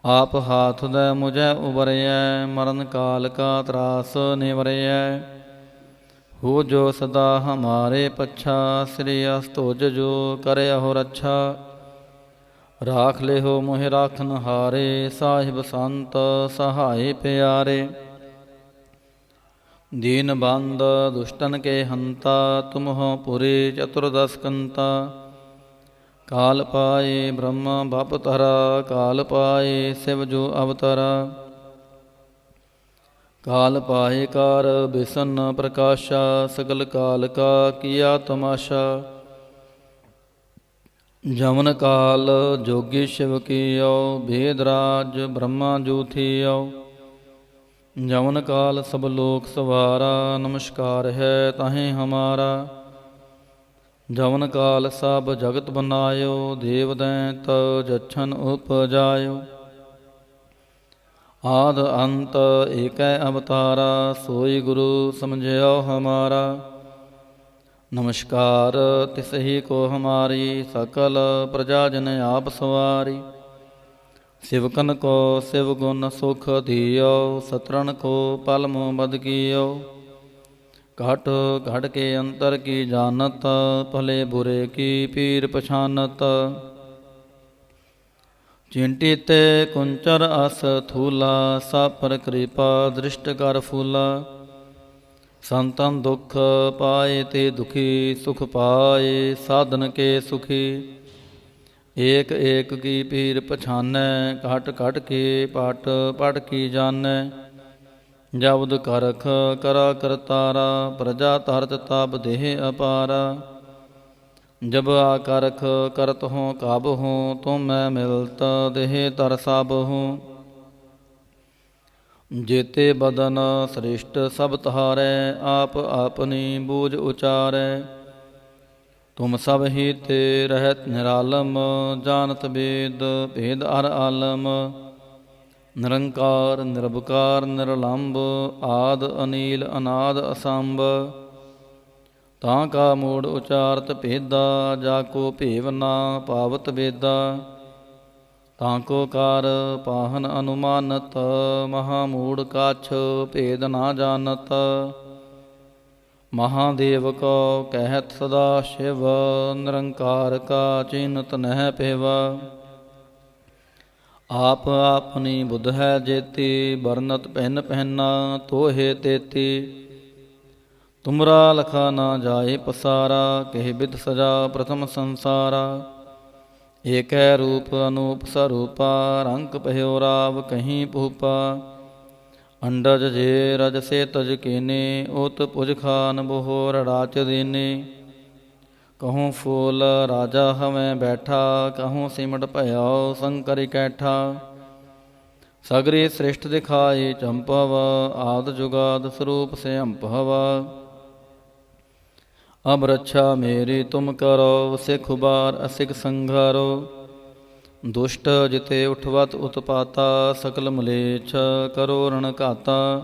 ਆਪ ਹਾਥ ਦੈ ਮੁਝੈ ਉਬਰਿਐ, ਮਰਨ ਕਾਲ ਕਾ ਤਰਾਸ ਨਿਵਰਿਐ। ਹੋ ਜੋ ਸਦਾ ਹਮਾਰੇ ਪੱਛਾ, ਸ੍ਰੀ ਅਸਤੁਜ ਜੋ ਕਰਿਅਹੁ ਰੱਛਾ। ਰਾਖ ਲਿਹੋ ਮੋਹਿ ਰਾਖਨ ਹਾਰੇ, ਸਾਹਿਬ ਸੰਤ ਸਹਾਏ ਪਿਆਰੇ। ਦੀਨ ਬੰਦ ਦੁਸ਼ਟਨ ਕੇ ਹੰਤਾ, ਤੁਮ ਹੋ ਪੁਰੀ ਚਤੁਰਦਸ ਕੰਤਾ। ਕਾਲ ਪਾਏ ਬ੍ਰਹਮ ਬਪਤਰਾ, ਕਾਲ ਪਾਏ ਸਿਵ ਜੋ ਅਵਤਰਾ। ਕਾਲ ਪਾਏ ਕਾਰ ਬਿਸਨ ਪ੍ਰਕਾਸ਼ਾ, ਸਗਲ ਕਾਲ ਕਾ ਕੀਆ ਤਮਾਸ਼ਾ। ਜਮਨ ਕਾਲ ਜੋਗੀ ਸ਼ਿਵ ਕੀਓ, ਭੇਦ ਰਾਜ ਬ੍ਰਹਮਾ ਜੂ ਥੀਓ। ਜਮਨ ਕਾਲ ਸਭ ਲੋਕ ਸਵਾਰਾ, ਨਮਸਕਾਰ ਹੈ ਤਾਹੀਂ ਹਮਾਰਾ। ਜਮਨ ਕਾਲ ਸਭ ਜਗਤ ਬਨਾਇਓ, ਦੇਵ ਦੈਂਤ ਜਛਨ ਉਪਜਾਇਓ। ਆਦ ਅੰਤ ਏਕੈ ਅਵਤਾਰਾ, ਸੋਈ ਗੁਰੂ ਸਮਝਿਓ ਹਮਾਰਾ। ਨਮਸਕਾਰ ਤਿਸਹੀ ਕੋ ਹਮਾਰੀ, ਸਕਲ ਪ੍ਰਜਾ ਜਨ ਆਪ ਸਵਾਰੀ। ਸਿਵਕਨ ਕੋ ਸਿਵ ਗੁਣ ਸੁਖ ਦੀਓ, ਸਤਰਨ ਕੋ ਪਲ ਮੁ ਬਦ ਕੀਓ। ਘਟ ਘਟ ਕੇ ਅੰਤਰ ਕੀ ਜਾਨਤ, ਭਲੇ ਬੁਰੇ ਕੀ ਪੀਰ ਪਛਾਨਤ। ਚਿੰਟੀ ਤੇ ਕੁੰਚਰ ਅਸ ਥੂਲਾ, ਸਭ ਪਰ ਕਿਰਪਾ ਦ੍ਰਿਸ਼ਟ ਕਰ ਫੂਲਾ। ਸੰਤਨ ਦੁਖ ਪਾਏ ਤੇ ਦੁਖੀ, ਸੁਖ ਪਾਏ ਸਾਧਨ ਕੇ ਸੁਖੀ। ਏਕ ਏਕ ਕੀ ਪੀਰ ਪਛਾਨੈ, ਘਟ ਘਟ ਕੇ ਪਟ ਪਟ ਕੀ ਜਾਣੈ। ਜਬਦ ਕਰਖ ਕਰਾ ਕਰਤਾਰਾ, ਪ੍ਰਜਾ ਧਰਤ ਤਬ ਦੇਹ ਅਪਾਰਾ। ਜਬ ਆਕਰਖ ਕਰਤ ਹੋ ਕਾਬ ਹੋ, ਤੁਮ ਮੈਂ ਮਿਲਤ ਦੇਹ ਤਰ ਸਭ ਹੋ। ਜੇਤੇ ਬਦਨ ਸ੍ਰਿਸ਼ਟ ਸਭ ਤਹਾਰੈ, ਆਪ ਆਪਨੀ ਬੂਝ ਉਚਾਰੈ। ਤੁਮ ਸਭ ਹੀ ਤੇ ਰਹਿਤ ਨਿਰਾਲਮ, ਜਾਨਤ ਬੇਦ ਭੇਦ ਅਰ ਆਲਮ। ਨਿਰੰਕਾਰ ਨਿਰਭਕਾਰ ਨਿਰਲੰਭ, ਆਦ ਅਨੀਲ ਅਨਾਦ ਅਸੰਭ। ਤਾਂ ਕਾ ਮੂੜ ਉਚਾਰਤ ਭੇਦਾ, ਜਾ ਕੋ ਭੇਵ ਨਾ ਪਾਵਤ ਵੇਦਾ। ਤਾਂ ਕੋ ਕਾਰ ਪਾਹਨ ਅਨੁਮਾਨਤ, ਮਹਾ ਮੂੜ ਕਾਛ ਭੇਦ ਨਾ ਜਾਣਤ। ਮਹਾਦੇਵ ਕੋ ਕਹਿਤ ਸਦਾ ਸ਼ਿਵ, ਨਿਰੰਕਾਰ ਕਾ ਚਿੰਤ ਨਹਿ ਪਿਵ। ਆਪ ਆਪਨੀ ਬੁੱਧ ਹੈ ਜੇਤੀ, ਬਰਨਤ ਪਹਿਨ ਪਹਿਨਾ ਤੋਹੇ ਤੇਤੀ। ਤੁਮਰਾ ਲਖਾ ਨਾ ਜਾਏ ਪਸਾਰਾ, ਕਹਿ ਬਿਦ ਸਜਾ ਪ੍ਰਥਮ ਸੰਸਾਰਾ। ਏਕੈ ਰੂਪ ਅਨੂਪ ਸਰੂਪਾ, ਰੰਕ ਪਹਿਓ ਰਾਵ ਕਹੀਂ ਭੂਪਾ। ਅੰਡਜ ਜੇ ਰਜ ਸੇ ਤਜ ਕੀਨੇ, ਓਤ ਪੁਜ ਖਾਨ ਬਹੋਰ ਰਾਚ ਦੀਨੇ। ਕਹੂੰ ਫੂਲ ਰਾਜਾ ਹਵੇਂ ਬੈਠਾ, ਕਹੂੰ ਸਿਮਟ ਭਇਓ ਸੰਕਰ ਇਕੈਠਾ। ਸਗਰੀ ਸ੍ਰਿਸ਼ਟ ਦਿਖਾਏ ਚੰਪਵ, ਆਦ ਜੁਗਾਦ ਸਰੂਪ ਸਿਅੰਭਵ। ਅਬ ਰੱਛਾ ਮੇਰੀ ਤੁਮ ਕਰੋ, ਸਿਖ ਉਬਾਰ ਅਸਿਖ ਸੰਘਾਰੋ। ਦੁਸ਼ਟ ਜਿਤੇ ਉਠਵਤ ਉਤਪਾਤਾ, ਸਕਲ ਮਲੇਛ ਕਰੋ ਰਣ ਘਾਤਾ।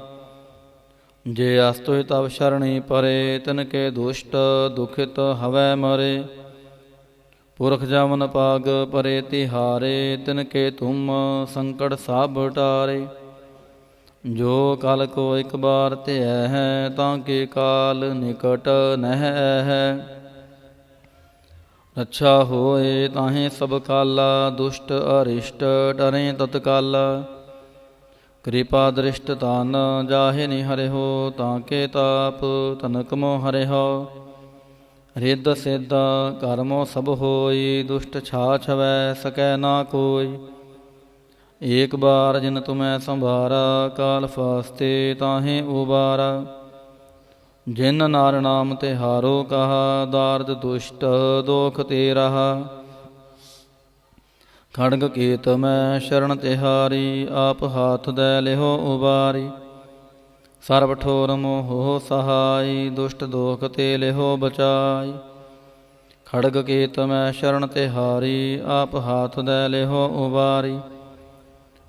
ਜੇ ਅਸਤੁ ਤਵ ਸ਼ਰਣੀ ਪਰੇ, ਤਿਨ ਕੇ ਦੁਸ਼ਟ ਦੁਖਿਤ ਹਵੈ ਮਰੇ। ਪੁਰਖ ਜਮਨ ਪਾਗ ਪਰੇ ਤਿਹਾਰੇ, ਤਿਨ ਕੇ ਤੁਮ ਸੰਕਟ ਸਭ ਟਾਰੇ। ਜੋ ਕਲ ਕੋ ਇਕ ਬਾਰ ਧਿਐ ਹੈ, ਤਾਂ ਕੇ ਕਾਲ ਨਿਕਟ ਨਹਿ ਹੈ। ਰੱਛਾ ਹੋਏ ਤਾਹੇ ਸਭ ਕਾਲਾ, ਦੁਸ਼ਟ ਅਰਿਸ਼ਟ ਡਰੇ ਤਤਕਾਲਾ। ਕਿਰਪਾ ਦ੍ਰਿਸ਼ਟ ਧਨ ਜਾਹੇ ਨਿ ਹਰਿਓ, ਤਾਂ ਕੇ ਤਾਪ ਤਨਕ ਮੋ ਹਰਿਓ। ਰਿੱਧ ਸਿੱਧ ਕਰਮੋ ਸਭ ਹੋਈ, ਦੁਸ਼ਟ ਛਾ ਛਵੈ ਸਕੈ ਨਾ ਕੋਈ। ਏਕ ਬਾਰ ਜਿਨ ਤੁਮੈ ਸੰਭਾਰਾ, ਕਾਲ ਫਾਸਤੇ ਤਾਹੇ ਉਬਾਰਾ। ਜਿਨ ਨਾਰ ਨਾਮ ਤੇ ਹਾਰੋ ਕਹਾ, ਦਾਰਦ ਦੁਸ਼ਟ ਦੋਖ ਤੇ ਰਹਾ। ਖੜਗ ਕੀਤ ਮੈਂ ਸ਼ਰਨ ਤਿਹਾਰੀ, ਆਪ ਹਾਥ ਦੈ ਲਿਹੋ ਉਬਾਰੀ। ਸਰਬ ਠੋਰ ਮੋਹ ਸਹਾਈ, ਦੁਸ਼ਟ ਦੋਖ ਤੇ ਲਿਹੋ ਬਚਾਈ। ਖੜਗ ਕੀਤ ਮੈਂ ਸ਼ਰਨ ਤਿਹਾਰੀ, ਆਪ ਹਾਥ ਦੈ ਲਿਹੋ ਉਬਾਰੀ।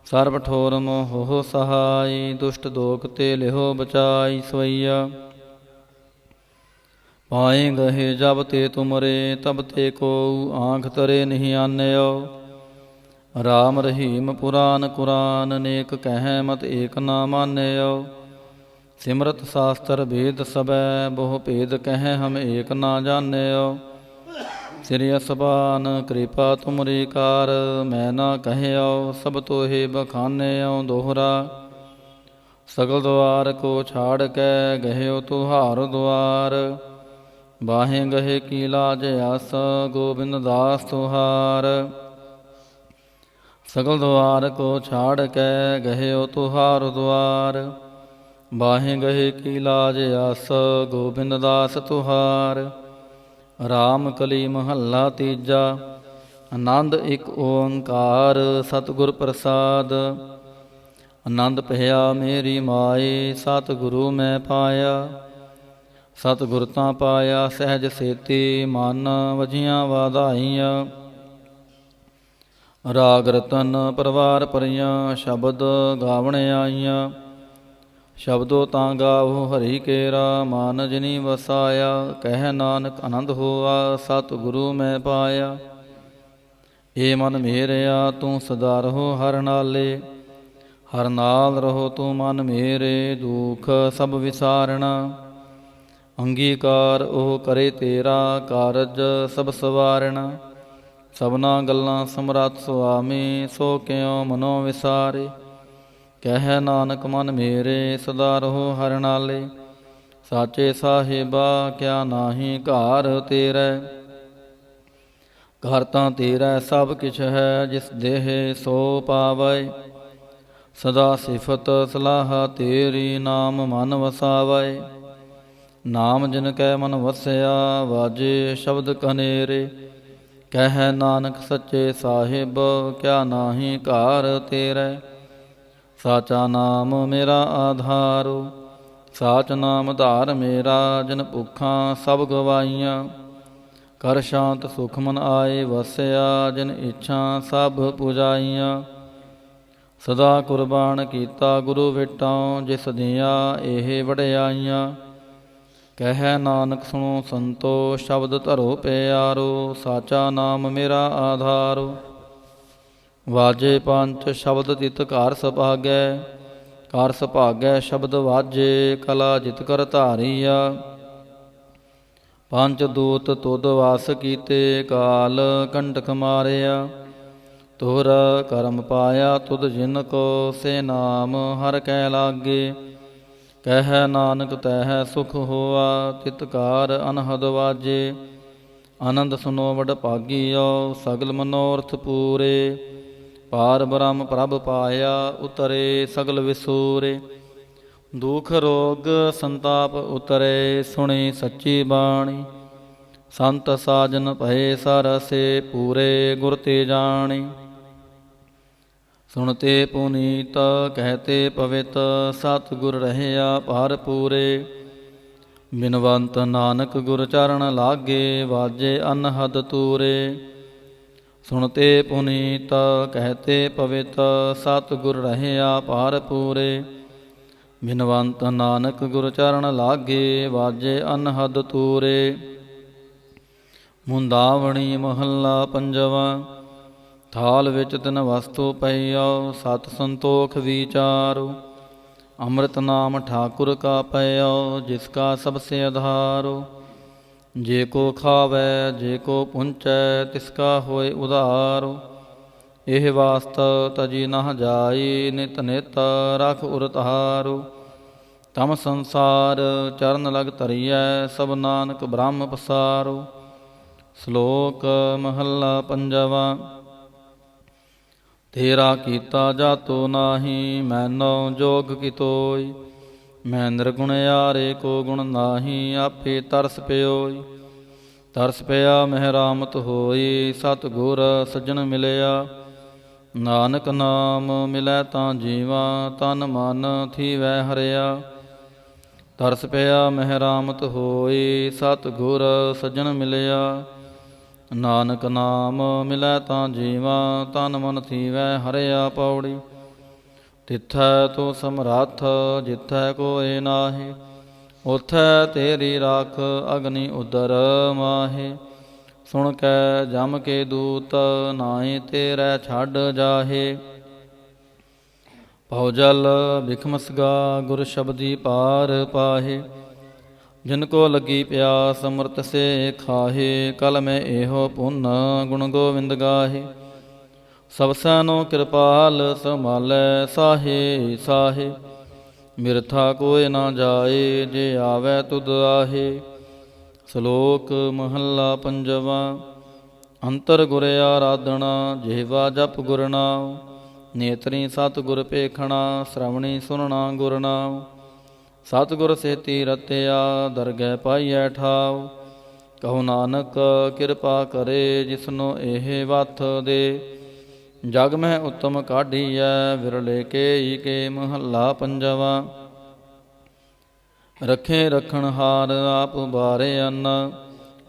ਸਰਬ ਠੋਰ ਮੋਹ ਸਹਾਈ, ਦੁਸ਼ਟ ਦੋਖ ਤੇ ਲਿਹੋ ਬਚਾਈ। ਸਵਈਆ ਪਾਏ ਗਹੇ ਜਬ ਤੇ ਤੁਮਰੇ, ਤਬ ਤੇ ਕੋ ਆਂਖ ਤਰੇ ਨਹੀਂ ਆਨਿਓ। ਰਾਮ ਰਹੀਮ ਪੁਰਾਨ ਕੁਰਾਨ, ਨੇਕ ਕਹਿ ਮਤ ਏਕ ਨਾ ਮਾਨਿਓ। ਸਿਮਰਤ ਸਾਸਤਰ ਭੇਦ ਸਬੈ, ਬਹੁ ਭੇਦ ਕਹਿ ਹਮ ਏਕ ਨਾ ਜਾਣਿਓ। ਸ੍ਰੀ ਅਸਬਾਨ ਕਿਰਪਾ ਤੁਮਰੀ ਕਾਰ, ਮੈਂ ਨਾ ਕਹਿਓ ਸਭ ਤੋਹੇ ਬਖਾਨਿਓ ਦੋਹਰਾ। ਸਗਲ ਦੁਆਰ ਕੋ ਛਾੜ ਕੇ, ਗਹਿਓ ਤੁਹਾਰ ਦੁਆਰ। ਬਾਹੇ ਗਹੇ ਕੀ ਲਾਜ ਆਸ, ਗੋਬਿੰਦ ਦਾਸ ਤੁਹਾਰ। ਸਗਲ ਦੁਆਰ ਕੋ ਛਾੜ ਕੇ, ਗਹਿਓ ਤੁਹਾਰ ਦੁਆਰ। ਬਾਹੇ ਗਹੇ ਕੀ ਲਾਜ ਆਸ, ਗੋਬਿੰਦ ਦਾਸ ਤੁਹਾਰ। ਰਾਮ ਕਲੀ ਮਹੱਲਾ ਤੀਜਾ। ਆਨੰਦ ਇੱਕ ਓੰਕਾਰ, ਸਤਿਗੁਰ ਪ੍ਰਸਾਦ। ਆਨੰਦ ਭਇਆ ਮੇਰੀ ਮਾਏ, ਸਤਿਗੁਰੂ ਮੈਂ ਪਾਇਆ। ਸਤਿਗੁਰ ਤਾਂ ਪਾਇਆ ਸਹਿਜ ਸੇਤੀ, ਮਨ ਵਜੀਆਂ ਵਾਧਾਈਆਂ। ਰਾਗ ਰਤਨ ਪਰਵਾਰ ਪਰੀਆਂ, ਸ਼ਬਦ ਗਾਵਣ ਆਈਆਂ। ਸ਼ਬਦੋ ਤਾਂ ਗਾਵੋ ਹਰੀ ਕੇਰਾ, ਮਨ ਜਿਨੀ ਵਸਾਇਆ। ਕਹਿ ਨਾਨਕ ਆਨੰਦ ਹੋਆ, ਸਤਿਗੁਰੂ ਮੈਂ ਪਾਇਆ। ਏ ਮਨ ਮੇਰਿਆ ਤੂੰ ਸਦਾ ਰਹੋ ਹਰ ਨਾਲੇ। ਹਰ ਨਾਲ ਰਹੋ ਤੂੰ ਮਨ ਮੇਰੇ, ਦੁਖ ਸਭ ਵਿਸਾਰਣਾ। ਅੰਗੀਕਾਰ ਉਹ ਕਰੇ ਤੇਰਾ, ਕਾਰਜ ਸਭ ਸਵਾਰਣਾ। ਸਭਨਾ ਗੱਲਾਂ ਸਮਰੱਥ ਸੁਆਮੀ, ਸੋ ਕਿਉ ਮਨੋ ਵਿਸਾਰੇ। ਕਹਿ ਨਾਨਕ ਮਨ ਮੇਰੇ, ਸਦਾ ਰਹੋ ਹਰ ਨਾਲੇ। ਸਾਚੇ ਸਾਹਿਬਾ ਕਿਆ ਨਾਹੀ ਘਾਰ ਤੇਰੇ। ਘਰ ਤਾਂ ਤੇਰਾ ਸਭ ਕਿਛ ਹੈ, ਜਿਸ ਦੇਹ ਸੋ ਪਾਵੈ। ਸਦਾ ਸਿਫਤ ਸਲਾਹ ਤੇਰੀ, ਨਾਮ ਮਨ ਵਸਾਵੈ। ਨਾਮ ਜਿਨ ਕੈ ਮਨ ਵਸਿਆ, ਵਾਜੇ ਸ਼ਬਦ ਕਨੇਰੇ। ਕਹਿ ਨਾਨਕ ਸੱਚੇ ਸਾਹਿਬ, ਕਿਆ ਨਾਹੀ ਘਾਰ ਤੇਰੇ। ਸਾਚਾ ਨਾਮ ਮੇਰਾ ਆਧਾਰੋ, ਸਾਚ ਨਾਮ ਧਾਰ ਮੇਰਾ। ਜਿਨ ਭੁੱਖਾਂ ਸਭ ਗਵਾਈਆਂ, ਕਰ ਸ਼ਾਂਤ ਸੁਖ ਮਨ ਆਏ ਵਸਿਆ। ਜਿਨ ਇੱਛਾ ਸਭ ਪੁਜਾਈਆਂ, ਸਦਾ ਕੁਰਬਾਨ ਕੀਤਾ ਗੁਰੂ ਵਿਟਾਂ। ਜਿਸ ਦੀਆਂ ਇਹ ਵਡਿਆਈਆਂ, ਕਹਿ ਨਾਨਕ ਸੁਣੋ ਸੰਤੋ, ਸ਼ਬਦ ਧਰੋ ਪਿਆਰੋ। ਸਾਚਾ ਨਾਮ ਮੇਰਾ ਆਧਾਰੋ। ਵਾਜੇ ਪੰਚ ਸ਼ਬਦ ਤਿਤ ਘਰ ਸੁਭਾਗੈ। ਘਰ ਸੁਭਾਗੈ ਸ਼ਬਦ ਵਾਜੇ, ਕਲਾ ਜਿਤ ਕਰ ਧਾਰੀਆ। ਪੰਚ ਦੂਤ ਤੁਧ ਵਾਸ ਕੀਤੇ, ਕਾਲ ਕੰਟਕ ਮਾਰਿਆ। ਤੁਰ ਕਰਮ ਪਾਇਆ ਤੁਧ ਜਿਨ ਕੋ, ਸੇ ਨਾਮ ਹਰ ਕੈ ਲਾਗੇ। ਕਹਿ ਨਾਨਕ ਤਹਿ ਸੁਖ ਹੋਆ, ਤਿਤਕਾਰ ਅਨਹਦ ਵਾਜੇ। ਆਨੰਦ ਸੁਨੋ ਵਡ ਭਾਗੀਓ, ਸਗਲ ਮਨੋਰਥ ਪੂਰੇ। ਪਾਰ ਬ੍ਰਹਮ ਪ੍ਰਭ ਪਾਇਆ, ਉਤਰੇ ਸਗਲ ਵਿਸੂਰੇ। ਦੁਖ ਰੋਗ ਸੰਤਾਪ ਉਤਰੇ, ਸੁਣੀ ਸੱਚੀ ਬਾਣੀ। ਸੰਤ ਸਾਜਨ ਭਏ ਸਰਸੇ, ਪੂਰੇ ਗੁਰ ਤੇ ਜਾਣੀ। ਸੁਣਤੇ ਪੁਨੀਤ ਕਹਿਤੇ ਪਵਿੱਤ, ਸਤਿਗੁਰ ਰਹਿਆ ਭਰ ਪੂਰੇ। ਬਿਨਵੰਤ ਨਾਨਕ ਗੁਰ ਚਰਨ ਲਾਗੇ, ਵਾਜੇ ਅਨਹਦ ਤੂਰੇ। ਸੁਣਤੇ ਪੁਨੀਤ ਕਹਿਤੇ ਪਵਿੱਤ, ਸਤਿਗੁਰ ਰਹਿਆ ਭਰ ਪੂਰੇ। ਬਿਨਵੰਤ ਨਾਨਕ ਗੁਰ ਚਰਨ ਲਾਗੇ, ਵਾਜੇ ਅਨਹਦ ਤੂਰੇ। ਮੁੰਦਾਵਣੀ ਮਹੱਲਾ ਪੰਜਵਾ। ਥਾਲ ਵਿੱਚ ਤਿਨ ਵਸਤੂ ਪਈਓ, ਸਤ ਸੰਤੋਖ ਵਿਚਾਰੋ। ਅੰਮ੍ਰਿਤ ਨਾਮ ਠਾਕੁਰ ਕਾ ਪਇਓ, ਜਿਸ ਕਾ ਸਭ ਸੇ ਆਧਾਰੋ। ਜੇ ਕੋ ਖਾਵੈ ਜੇ ਕੋ ਪੁੰਚੈ, ਤਿਸ ਕਾ ਹੋਏ ਉਧਾਰੋ। ਇਹ ਵਾਸਤ ਤਜੀ ਨਹ ਜਾਈ, ਨਿਤ ਨਿਤ ਰਖ ਉਰ ਤਾਰੋ। ਤਮ ਸੰਸਾਰ ਚਰਨ ਲਗ ਧਰੀਐ, ਸਭ ਨਾਨਕ ਬ੍ਰਹਮ ਪਸਾਰੋ। ਸ਼ਲੋਕ ਮਹੱਲਾ ਪੰਜਵਾ। ਤੇਰਾ ਕੀਤਾ ਜਾਤੋ ਨਾਹੀ, ਮੈਨੋ ਜੋਗ ਕੀ ਤੋਈ। ਮੈਂ ਨਿਰਗੁਣਿਆਰੇ ਕੋ ਗੁਣ ਨਾਹੀ, ਆਪੇ ਤਰਸ ਪਿਓਈ। ਤਰਸ ਪਿਆ ਮਹਿਰਾਮਤ ਹੋਈ, ਸਤਿ ਗੁਰ ਸੱਜਣ ਮਿਲਿਆ। ਨਾਨਕ ਨਾਮ ਮਿਲੈ ਤਾਂ ਜੀਵਾ, ਤਨ ਮਨ ਥੀਵੈ ਹਰਿਆ। ਤਰਸ ਪਿਆ ਮਹਿਰਾਮਤ ਹੋਈ, ਸਤਿ ਗੁਰ ਸੱਜਣ ਮਿਲਿਆ। ਨਾਨਕ ਨਾਮ ਮਿਲੈ ਤਾਂ ਜੀਵਾ, ਤਨ ਮਨ ਥੀਵੈ ਹਰਿਆ। ਪੌੜੀ। ਤਿੱਥੈ ਤੂੰ ਸਮਰੱਥ, ਜਿੱਥੈ ਕੋਇ ਨਾਹੀ। ਉਥੈ ਤੇਰੀ ਰਾਖ, ਅਗਨੀ ਉਦਰ ਮਾਹੇ। ਸੁਣ ਕੈ ਜਮ ਕੇ ਦੂਤ, ਨਾਹੀ ਤੇਰੈ ਛੱਡ ਜਾਹੇ। ਭਉ ਜਲ ਬਿਖਮਸਗਾ, ਗੁਰ ਸ਼ਬਦੀ ਪਾਰ ਪਾਹੇ। ਜਿਨ ਕੋ ਲੱਗੀ ਪਿਆਸ, ਅੰਮ੍ਰਿਤ ਸੇ ਖਾਹੇ। ਕਲ ਮੈਂ ਇਹੋ ਪੁੰਨ, ਗੁਣ ਗੋਵਿੰਦ ਗਾਹੇ। ਸਭ ਸੈਨੋ ਕਿਰਪਾਲ, ਸੰਭਾਲੈ ਸਾਹੇ ਸਾਹੇ। ਮਿਰਥਾ ਕੋਇ ਨਾ ਜਾਏ, ਜੇ ਆਵੈ ਤੁਧ ਆਹੇ। ਸ਼ਲੋਕ ਮਹੱਲਾ ਪੰਜਵਾ। ਅੰਤਰ ਗੁਰ ਆਰਾਧਨਾ, ਜਿਹਵਾ ਜਪ ਗੁਰ ਨਾਮ। ਨੇਤਰੀ ਸਤਿ ਗੁਰ ਪੇਖਣਾ, ਸ਼ਰਵਣੀ ਸੁਨਣਾ ਗੁਰ ਨਾਮ। ਸਤਿਗੁਰ ਸੇਤੀ ਰਤਿਆ, ਦਰਗਹਿ ਪਾਈਐ ਠਾਉ। ਕਹੋ ਨਾਨਕ ਕਿਰਪਾ ਕਰੇ, ਜਿਸਨੂੰ ਇਹ ਵਥ ਦੇ। ਜਗ ਮਹਿ ਉੱਤਮ ਕਾਢੀਐ, ਵਿਰਲੇ ਕੇ ਕੇ ਮਹੱਲਾ ਪੰਜਵਾ। ਰੱਖੇ ਰਖਣ ਹਾਰ, ਆਪ ਬਾਰਿਅਨ।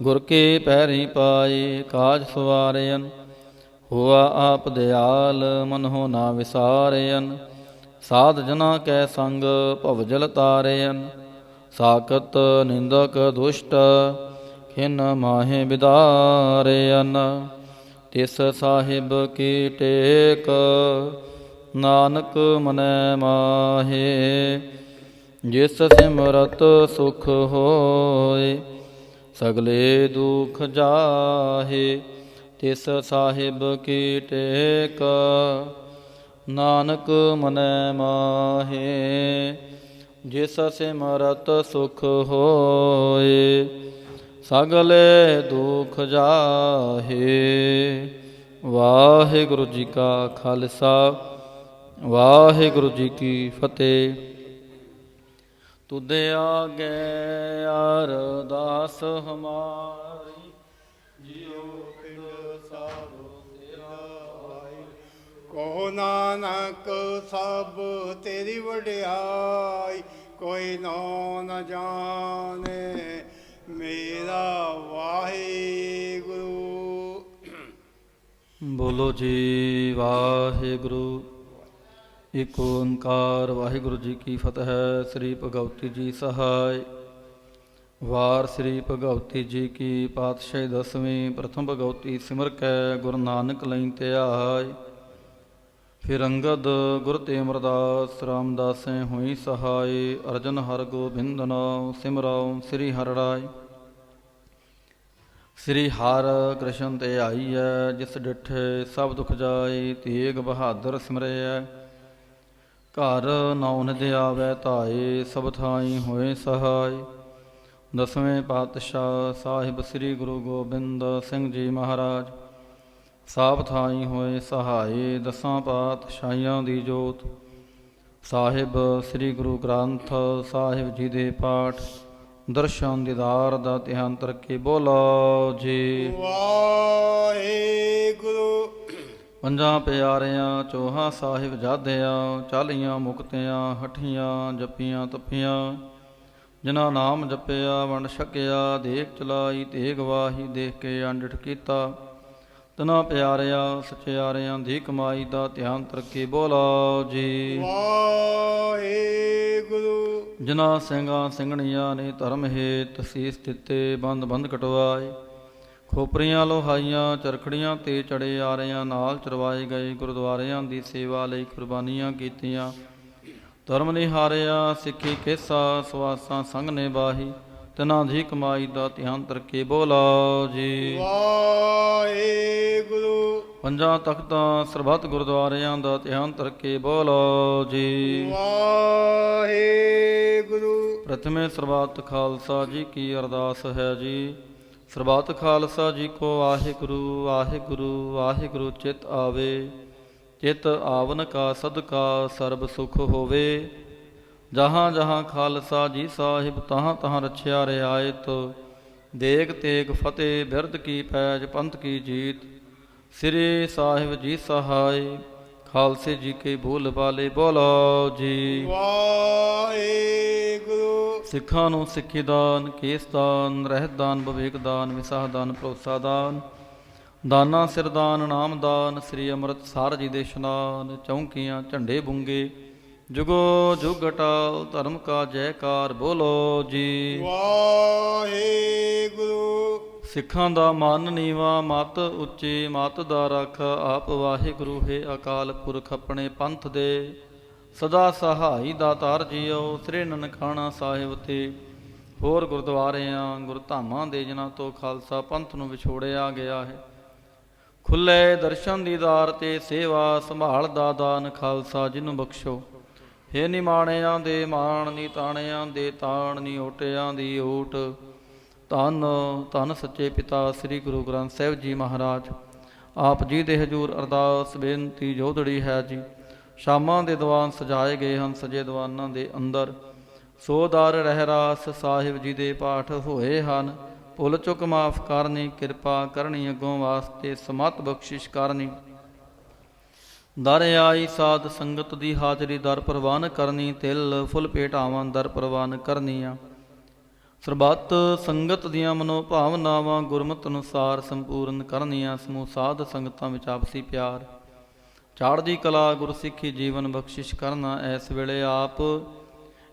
ਗੁਰ ਕੇ ਪੈਰੀ ਪਾਏ, ਕਾਜ ਸਵਾਰਿਅਨ। ਹੋਆ ਆਪ ਦਿਆਲ, ਮਨਹੁ ਨਾ ਵਿਸਾਰਿਅਨ। ਸਾਧ ਜਨਾ ਕੈ ਸੰਗ, ਭਵਜਲ ਤਾਰਿਅਨ। ਸਾਕਤ ਨਿੰਦਕ ਦੁਸ਼ਟ, ਖਿਨ ਮਾਹੇ ਬਿਦਾਰਿਅਨ। ਤਿਸ ਸਾਹਿਬ ਕੀ ਟੇਕ, ਨਾਨਕ ਮਨੈ ਮਾਹੇ। ਜਿਸ ਸਿਮਰਤ ਸੁਖ ਹੋਏ, ਸਗਲੇ ਦੁਖ ਜਾਹੇ। ਤਿਸ ਸਾਹਿਬ ਕੀ ਟੇਕ, ਨਾਨਕ ਮਨੈ ਮਾਹੇ। ਜਿਸ ਸਿਮਰਤ ਸੁਖ ਹੋਏ, ਸਗਲੇ ਦੁਖ ਜਾਹੇ। ਵਾਹਿਗੁਰੂ ਜੀ ਕਾ ਖਾਲਸਾ, ਵਾਹਿਗੁਰੂ ਜੀ ਕੀ ਫਤਿਹ। ਤੁਧ ਆਗੇ ਅਰਦਾਸ ਹਮਾਰੀ, ਜਿਉ ਪਿੰਡ ਸਾਧੋ ਤੇਰਾ ਆਈ। ਕਹੋ ਨਾਨਕ ਸਭ ਤੇਰੀ ਵਡਿਆਈ, ਕੋਈ ਨੋ ਨ ਜਾਣੇ ਮੇਰਾ ਵਾਹਿਗੁਰੂ। ਬੋਲੋ ਜੀ ਵਾਹਿਗੁਰੂ। ਇਕ ਓੰਕਾਰ ਵਾਹਿਗੁਰੂ ਜੀ ਕੀ ਫਤਿਹ। ਸ੍ਰੀ ਭਗਵਤੀ ਜੀ ਸਹਾਇ। ਵਾਰ ਸ੍ਰੀ ਭਗਵਤੀ ਜੀ ਕੀ ਪਾਤਸ਼ਾਹੀ ਦਸਵੀਂ। ਪ੍ਰਥਮ ਭਗਵਤੀ ਸਿਮਰ ਕੈ, ਗੁਰੂ ਨਾਨਕ ਲਈ ਧਿਆਇ। ਫਿਰ ਅੰਗਦ ਗੁਰ ਤੇ ਅਮਰਦਾਸ, ਰਾਮਦਾਸੈ ਹੋਈ ਸਹਾਇ। ਅਰਜਨ ਹਰ ਗੋਬਿੰਦ ਨਾਮ, ਸਿਮਰਾਉ ਸ੍ਰੀ ਹਰਿ ਰਾਇ। ਸ੍ਰੀ ਹਰਿ ਕ੍ਰਿਸ਼ਨ ਤੇ ਆਈਐ, ਜਿਸ ਡਿਠੇ ਸਭ ਦੁਖ ਜਾਏ। ਤੇਗ ਬਹਾਦਰ ਸਿਮਰਿਐ, ਘਰ ਨੌ ਨਿਧ ਆਵੈ ਧਾਏ। ਸਭ ਥਾਈ ਹੋਏ ਸਹਾਇ। ਦਸਵੇਂ ਪਾਤਸ਼ਾਹ ਸਾਹਿਬ ਸ੍ਰੀ ਗੁਰੂ ਗੋਬਿੰਦ ਸਿੰਘ ਜੀ ਮਹਾਰਾਜ, ਸਭ ਥਾਈ ਹੋਏ ਸਹਾਈ। ਦਸਾਂ ਪਾਤਸ਼ਾਹੀਆਂ ਦੀ ਜੋਤ ਸਾਹਿਬ ਸ੍ਰੀ ਗੁਰੂ ਗ੍ਰੰਥ ਸਾਹਿਬ ਜੀ ਦੇ ਪਾਠ ਦਰਸ਼ਨ ਦੀਦਾਰ ਦਾ ਧਿਆਨ ਤਰਕੇ। ਬੋਲੋ ਜੀ ਵਾਹਿਗੁਰੂ। ਪੰਜਾਂ ਪਿਆਰਿਆਂ ਚੋਹਾਂ ਸਾਹਿਬ ਜਾਦਿਆਂ, ਚਾਲੀਆਂ ਮੁਕਤਿਆਂ ਹਠੀਆਂ, ਜੱਪੀਆਂ ਤੱਪੀਆਂ। ਜਿਨ੍ਹਾਂ ਨਾਮ ਜਪਿਆ ਵੰਡ ਛਕਿਆ, ਦੇਖ ਚਲਾਈ ਤੇਗ ਵਾਹੀ। ਦੇਖ ਕੇ ਅੰਡਿਠ ਕੀਤਾ, ਤਨਾ ਪਿਆਰਿਆਂ ਸਚਿਆਰਿਆਂ ਦੀ ਕਮਾਈ ਦਾ ਧਿਆਨ ਤਰਕੇ। ਬੋਲੋ ਜੀ ਵਾਹਿਗੁਰੂ। ਜਿਨ੍ਹਾਂ ਸਿੰਘਾਂ ਸਿੰਘਣੀਆਂ ਨੇ ਧਰਮ ਹੇਤ ਸੀਸ ਦਿੱਤੇ, ਬੰਦ ਬੰਦ ਕਟਵਾਏ। ਖੋਪਰੀਆਂ ਲੋਹਾਈਆਂ, ਚਰਖੜੀਆਂ ਤੇ ਚੜੇ ਆਰਿਆਂ ਨਾਲ ਚਰਵਾਏ ਗਏ। ਗੁਰਦੁਆਰਿਆਂ ਦੀ ਸੇਵਾ ਲਈ ਕੁਰਬਾਨੀਆਂ ਕੀਤੀਆਂ। ਧਰਮ ਨਿਹਾਰਿਆ ਸਿੱਖੀ ਕੇਸਾ, ਸਵਾਸਾਂ ਸੰਗ ਨੇ ਬਾਹੀ। ਤਿਨਾਂ ਦੀ ਕਮਾਈ ਦਾ ਧਿਆਨ ਤਰਕੇ ਬੋਲਾ ਜੀ। ਵਾਹਿਗੁਰੂ। ਪੰਜਾਂ ਤਖਤਾਂ ਸਰਬੱਤ ਗੁਰਦੁਆਰਿਆਂ ਦਾ ਧਿਆਨ ਤਰਕੇ ਬੋਲਾ ਜੀ। ਵਾਹਿਗੁਰੂ। ਪ੍ਰਥਮੇ ਸਰਬੱਤ ਖਾਲਸਾ ਜੀ ਕੀ ਅਰਦਾਸ ਹੈ ਜੀ। ਸਰਬੱਤ ਖਾਲਸਾ ਜੀ ਕੋ ਵਾਹਿਗੁਰੂ ਵਾਹਿਗੁਰੂ ਵਾਹਿਗੁਰੂ ਚਿਤ ਆਵੇ। ਚਿਤ ਆਵਨ ਕਾ ਸਦਕਾ ਸਰਬ ਸੁਖ ਹੋਵੇ। ਜਹਾਂ ਜਹਾਂ ਖਾਲਸਾ ਜੀ ਸਾਹਿਬ ਤਹਾਂ ਤਹਾਂ ਰਛਿਆ ਰਿਆਇਤ। ਦੇਗ ਤੇਗ ਫਤਿਹ ਬਿਰਦ ਕੀ ਪੈਜ ਪੰਥ ਕੀ ਜੀਤ। ਸ੍ਰੀ ਸਾਹਿਬ ਜੀ ਸਹਾਇ ਖਾਲਸੇ ਜੀ ਕੇ ਬੋਲ ਬਾਲੇ ਬੋਲੋ ਜੀ। ਵਾਹਿਗੁਰੂ। ਸਿੱਖਾਂ ਨੂੰ ਸਿੱਖੀ ਦਾਨ, ਕੇਸ ਦਾਨ, ਰਹਿਤ ਦਾਨ, ਵਿਵੇਕ ਦਾਨ, ਵਿਸਾਹ ਦਾਨ, ਭਰੋਸਾ ਦਾਨ, ਦਾਨਾ ਸਿਰਦਾਨ, ਨਾਮ ਦਾਨ, ਸ੍ਰੀ ਅੰਮ੍ਰਿਤਸਰ ਜੀ ਦੇ ਇਸ਼ਨਾਨ, ਚੌਂਕੀਆਂ ਝੰਡੇ ਬੁੰਗੇ, ਜੁਗੋ ਜੁਗ ਅਟਲ ਧਰਮ ਕਾ ਜੈਕਾਰ ਬੋਲੋ ਜੀ। ਵਾਹਿਗੁਰੂ। ਸਿੱਖਾਂ ਦਾ ਮਨ ਨੀਵਾ ਮਤ ਉੱਚੀ, ਮਤ ਦਾ ਰੱਖ ਆਪ ਵਾਹਿਗੁਰੂ ਹੈ ਅਕਾਲ ਪੁਰਖ ਆਪਣੇ ਪੰਥ ਦੇ। ਸਦਾ ਸਹਾਈ ਦਾਤਾਰ ਜੀਓ ਸ੍ਰੀ ਨਨਕਾਣਾ ਸਾਹਿਬ ਤੇ ਹੋਰ ਗੁਰਦੁਆਰਿਆਂ ਗੁਰਧਾਮਾਂ ਦੇ ਜਿਨ੍ਹਾਂ ਤੋਂ ਖਾਲਸਾ ਪੰਥ ਨੂੰ ਵਿਛੋੜਿਆ ਗਿਆ ਹੈ। ਖੁੱਲੇ ਦਰਸ਼ਨ ਦੀਦਾਰ ਤੇ ਸੇਵਾ ਸੰਭਾਲ ਦਾ ਦਾਨ ਖਾਲਸਾ ਜਿਹਨੂੰ ਬਖਸ਼ੋ। ਹੇ ਨਿਮਾਣਿਆਂ ਦੇ ਮਾਣ ਨੀ ਤਾਣਿਆਂ ਦੇ ਤਾਣ ਨੀ ਓਟਿਆਂ ਦੀ ਓਟ। ਧੰਨ ਧੰਨ ਸੱਚੇ ਪਿਤਾ ਸ੍ਰੀ ਗੁਰੂ ਗ੍ਰੰਥ ਸਾਹਿਬ ਜੀ ਮਹਾਰਾਜ। ਆਪ ਜੀ ਦੇ ਹਜ਼ੂਰ ਅਰਦਾਸ ਬੇਨਤੀ ਜੋਦੜੀ ਹੈ ਜੀ। ਸ਼ਾਮਾਂ ਦੇ ਦੀਵਾਨ ਸਜਾਏ ਗਏ ਹਨ। ਸਜੇ ਦੀਵਾਨਾਂ ਦੇ ਅੰਦਰ ਸੋਦਰ ਰਹਿਰਾਸ ਸਾਹਿਬ ਜੀ ਦੇ ਪਾਠ ਹੋਏ ਹਨ। ਭੁੱਲ ਚੁੱਕ ਮਾਫ ਕਰਨੀ, ਕਿਰਪਾ ਕਰਨੀ, ਅੱਗੋਂ ਵਾਸਤੇ ਸਮਤ ਬਖਸ਼ਿਸ਼ ਕਰਨੀ। ਦਰ ਆਈ ਸਾਧ ਸੰਗਤ ਦੀ ਹਾਜ਼ਰੀ ਦਰ ਪ੍ਰਵਾਨ ਕਰਨੀ। ਤਿਲ ਫੁੱਲ ਭੇਟਾਵਾਂ ਦਰ ਪ੍ਰਵਾਨ ਕਰਨੀਆਂ। ਸਰਬੱਤ ਸੰਗਤ ਦੀਆਂ ਮਨੋ ਭਾਵਨਾਵਾਂ ਗੁਰਮਤਿ ਅਨੁਸਾਰ ਸੰਪੂਰਨ ਕਰਨੀਆਂ। ਸਮੂਹ ਸਾਧ ਸੰਗਤਾਂ ਵਿੱਚ ਆਪਸੀ ਪਿਆਰ, ਚੜ੍ਹਦੀ ਕਲਾ, ਗੁਰਸਿੱਖੀ ਜੀਵਨ ਬਖਸ਼ਿਸ਼ ਕਰਨਾ। ਇਸ ਵੇਲੇ ਆਪ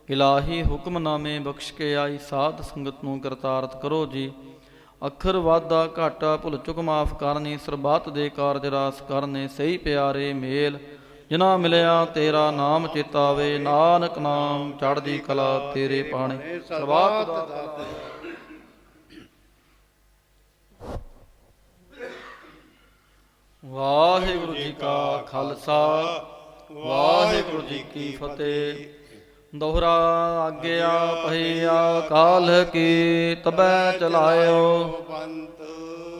ਇਲਾਹੀ ਹੁਕਮਨਾਮੇ ਬਖਸ਼ ਕੇ ਆਈ ਸਾਧ ਸੰਗਤ ਨੂੰ ਕਰਤਾਰਤ ਕਰੋ ਜੀ। ਅੱਖਰ ਵਾਧਾ ਘਾਟਾ ਭੁੱਲ ਚੁੱਕ ਮਾਫ ਕਰਨੀ। ਸਰਬੱਤ ਦੇ ਕਾਰਜ ਰਾਸ ਕਰਨੇ। ਸਹੀ ਪਿਆਰੇ ਮੇਲ ਜਿਨ੍ਹਾਂ ਮਿਲਿਆ ਤੇਰਾ ਨਾਮ ਚੇਤਾਵੇ। ਨਾਨਕ ਨਾਮ ਚੜ੍ਹਦੀ ਕਲਾ ਤੇਰੇ ਪਾਣੇ। ਸਰਬੱਤ ਦਾ ਵਾਹਿਗੁਰੂ ਜੀ ਕਾ ਖਾਲਸਾ ਵਾਹਿਗੁਰੂ ਜੀ ਕੀ ਫਤਿਹ। ਦੋਹਰਾ ਆਗਿਆ ਪਹੀਆ ਕਾਲ ਕੀ ਤਬੈ ਚਲਾਇਓ।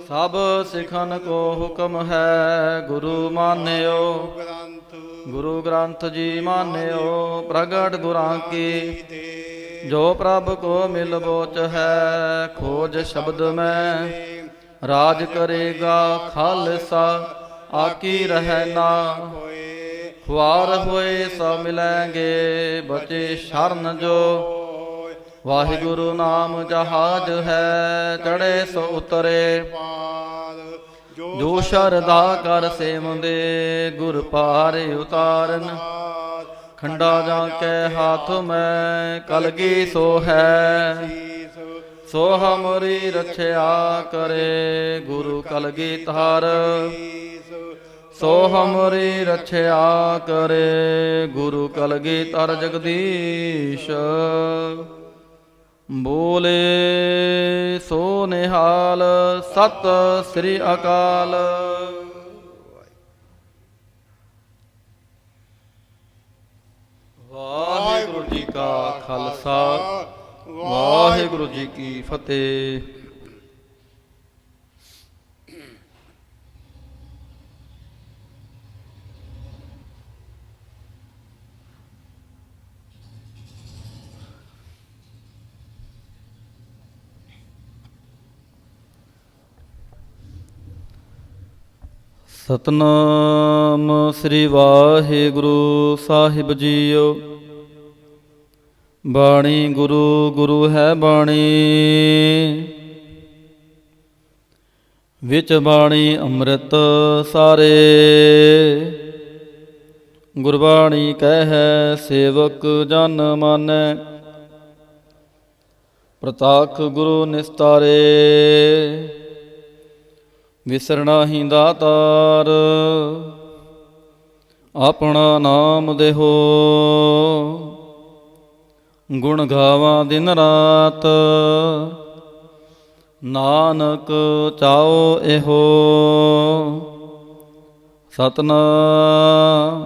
ਸਭ ਸਿਖਨ ਕੋ ਹੁਕਮ ਹੈ ਗੁਰੂ ਮਾਨਿਓ। ਗੁਰੂ ਗ੍ਰੰਥ ਜੀ ਮਾਨਿਓ। ਪ੍ਰਗਟ ਗੁਰਾਂ ਕੀ ਜੋ ਪ੍ਰਭ ਕੋ ਮਿਲ ਬੋਚ ਹੈ। ਖੋਜ ਸ਼ਬਦ ਮੈਂ ਰਾਜ ਕਰੇਗਾ ਖਾਲਸਾ ਆਕੀ ਰਹਿ ਨਾ। ਖੁਆਰ ਹੋਏ ਸਭ ਮਿਲੈਂਗੇ ਬਚੇ ਸ਼ਰਨ ਜੋ। ਵਾਹਿਗੁਰੂ ਨਾਮ ਜਹਾਜ ਹੈ ਚੜ੍ਹੇ ਸੋ ਉਤਰੇ। ਜੋ ਸ਼ਰਧਾ ਕਰ ਸੇਵੰਦੇ ਗੁਰ ਪਾਰ ਉਤਾਰਨ। ਖੰਡਾ ਜਾ ਕੇ ਹਾਥ ਮੈਂ ਕਲਗੀ ਸੋ ਹੈ। ਸੋ ਹਮਰੀ ਰਛਿਆ ਕਰੇ ਗੁਰੂ ਕਲਗੀ ਧਾਰ। ਸੋ ਹਮਰੀ ਰਛਿਆ ਕਰੇ ਗੁਰੂ ਕਲਗੀ ਧਰ ਜਗਦੀਸ਼। ਬੋਲੇ ਸੋ ਨਿਹਾਲ ਸਤਿ ਸ੍ਰੀ ਅਕਾਲ। ਵਾਹਿਗੁਰੂ ਜੀ ਕਾ ਖਾਲਸਾ ਵਾਹਿਗੁਰੂ ਜੀ ਕੀ ਫਤਿਹ। ਸਤਨਾਮ ਸ੍ਰੀ ਵਾਹਿਗੁਰੂ ਸਾਹਿਬ ਜੀਓ। ਬਾਣੀ ਗੁਰੂ ਗੁਰੂ ਹੈ ਬਾਣੀ। ਵਿੱਚ ਬਾਣੀ ਅੰਮ੍ਰਿਤ ਸਾਰੇ। ਗੁਰਬਾਣੀ ਕਹਿ ਸੇਵਕ ਜਨ ਮਾਨੈ। ਪ੍ਰਤਾਖ ਗੁਰੂ ਨਿਸਤਾਰੇ। ਵਿਸਰਣਾ ਹੀ ਦਾਤਾਰ। ਆਪਣਾ ਨਾਮ ਦੇਹੋ, ਗੁਣ ਗਾਵਾਂ ਦਿਨ ਰਾਤ। ਨਾਨਕ ਚਾਓ ਇਹੋ, ਸਤਿਨਾਮ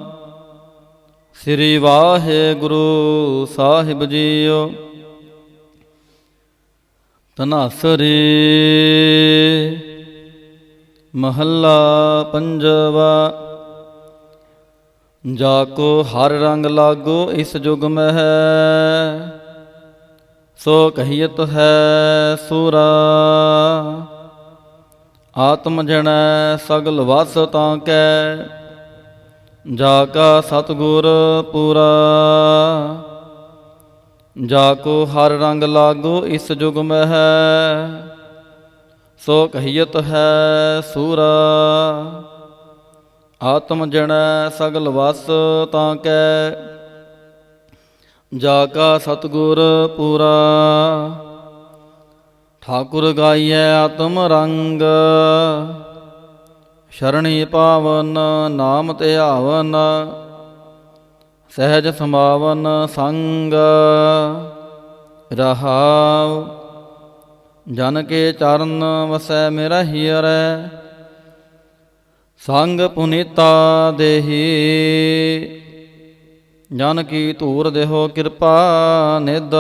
ਸ੍ਰੀ ਵਾਹਿਗੁਰੂ ਸਾਹਿਬ ਜੀਓ। ਧਨਾਸਰੀ ਮਹੱਲਾ ਪੰਜਵਾ। ਜਾ ਕੋ ਹਰ ਰੰਗ ਲਾਗੋ ਇਸ ਜੁਗ ਮਹਿ, ਸੋ ਕਹੀਤ ਹੈ ਸੂਰਾ। ਆਤਮ ਜਣੈ ਸਗਲ ਵਸ ਤਾਂ ਕੈ, ਜਾ ਕਾ ਸਤਿਗੁਰ ਪੂਰਾ। ਜਾ ਕੋ ਹਰ ਰੰਗ ਲਾਗੋ ਇਸ ਜੁਗ ਮਹਿ, ਸੋ ਕਹੀਤ ਹੈ ਸੂਰਾ। ਆਤਮ ਜਣੈ ਸਗਲ ਵਸ ਤਾਂ ਕੈ, ਜਾ ਕਾ ਸਤਿਗੁਰ ਪੂਰਾ। ਠਾਕੁਰ ਗਾਈਐ ਆਤਮ ਰੰਗ, ਸ਼ਰਣੀ ਪਾਵਨ ਨਾਮ ਧਿਆਵਨ। ਸਹਿਜ ਸਮਾਵਨ ਸੰਗ ਰਹਾਉ, ਜਨ ਕੇ ਚਰਨ ਵਸੈ ਮੇਰਾ ਹੀਰੈ। ਸੰਗ ਪੁਨੀਤਾ ਦੇਹੀ, ਜਨ ਕੀ ਧੂਰ ਦੇਹੋ ਕਿਰਪਾ ਨਿਧ।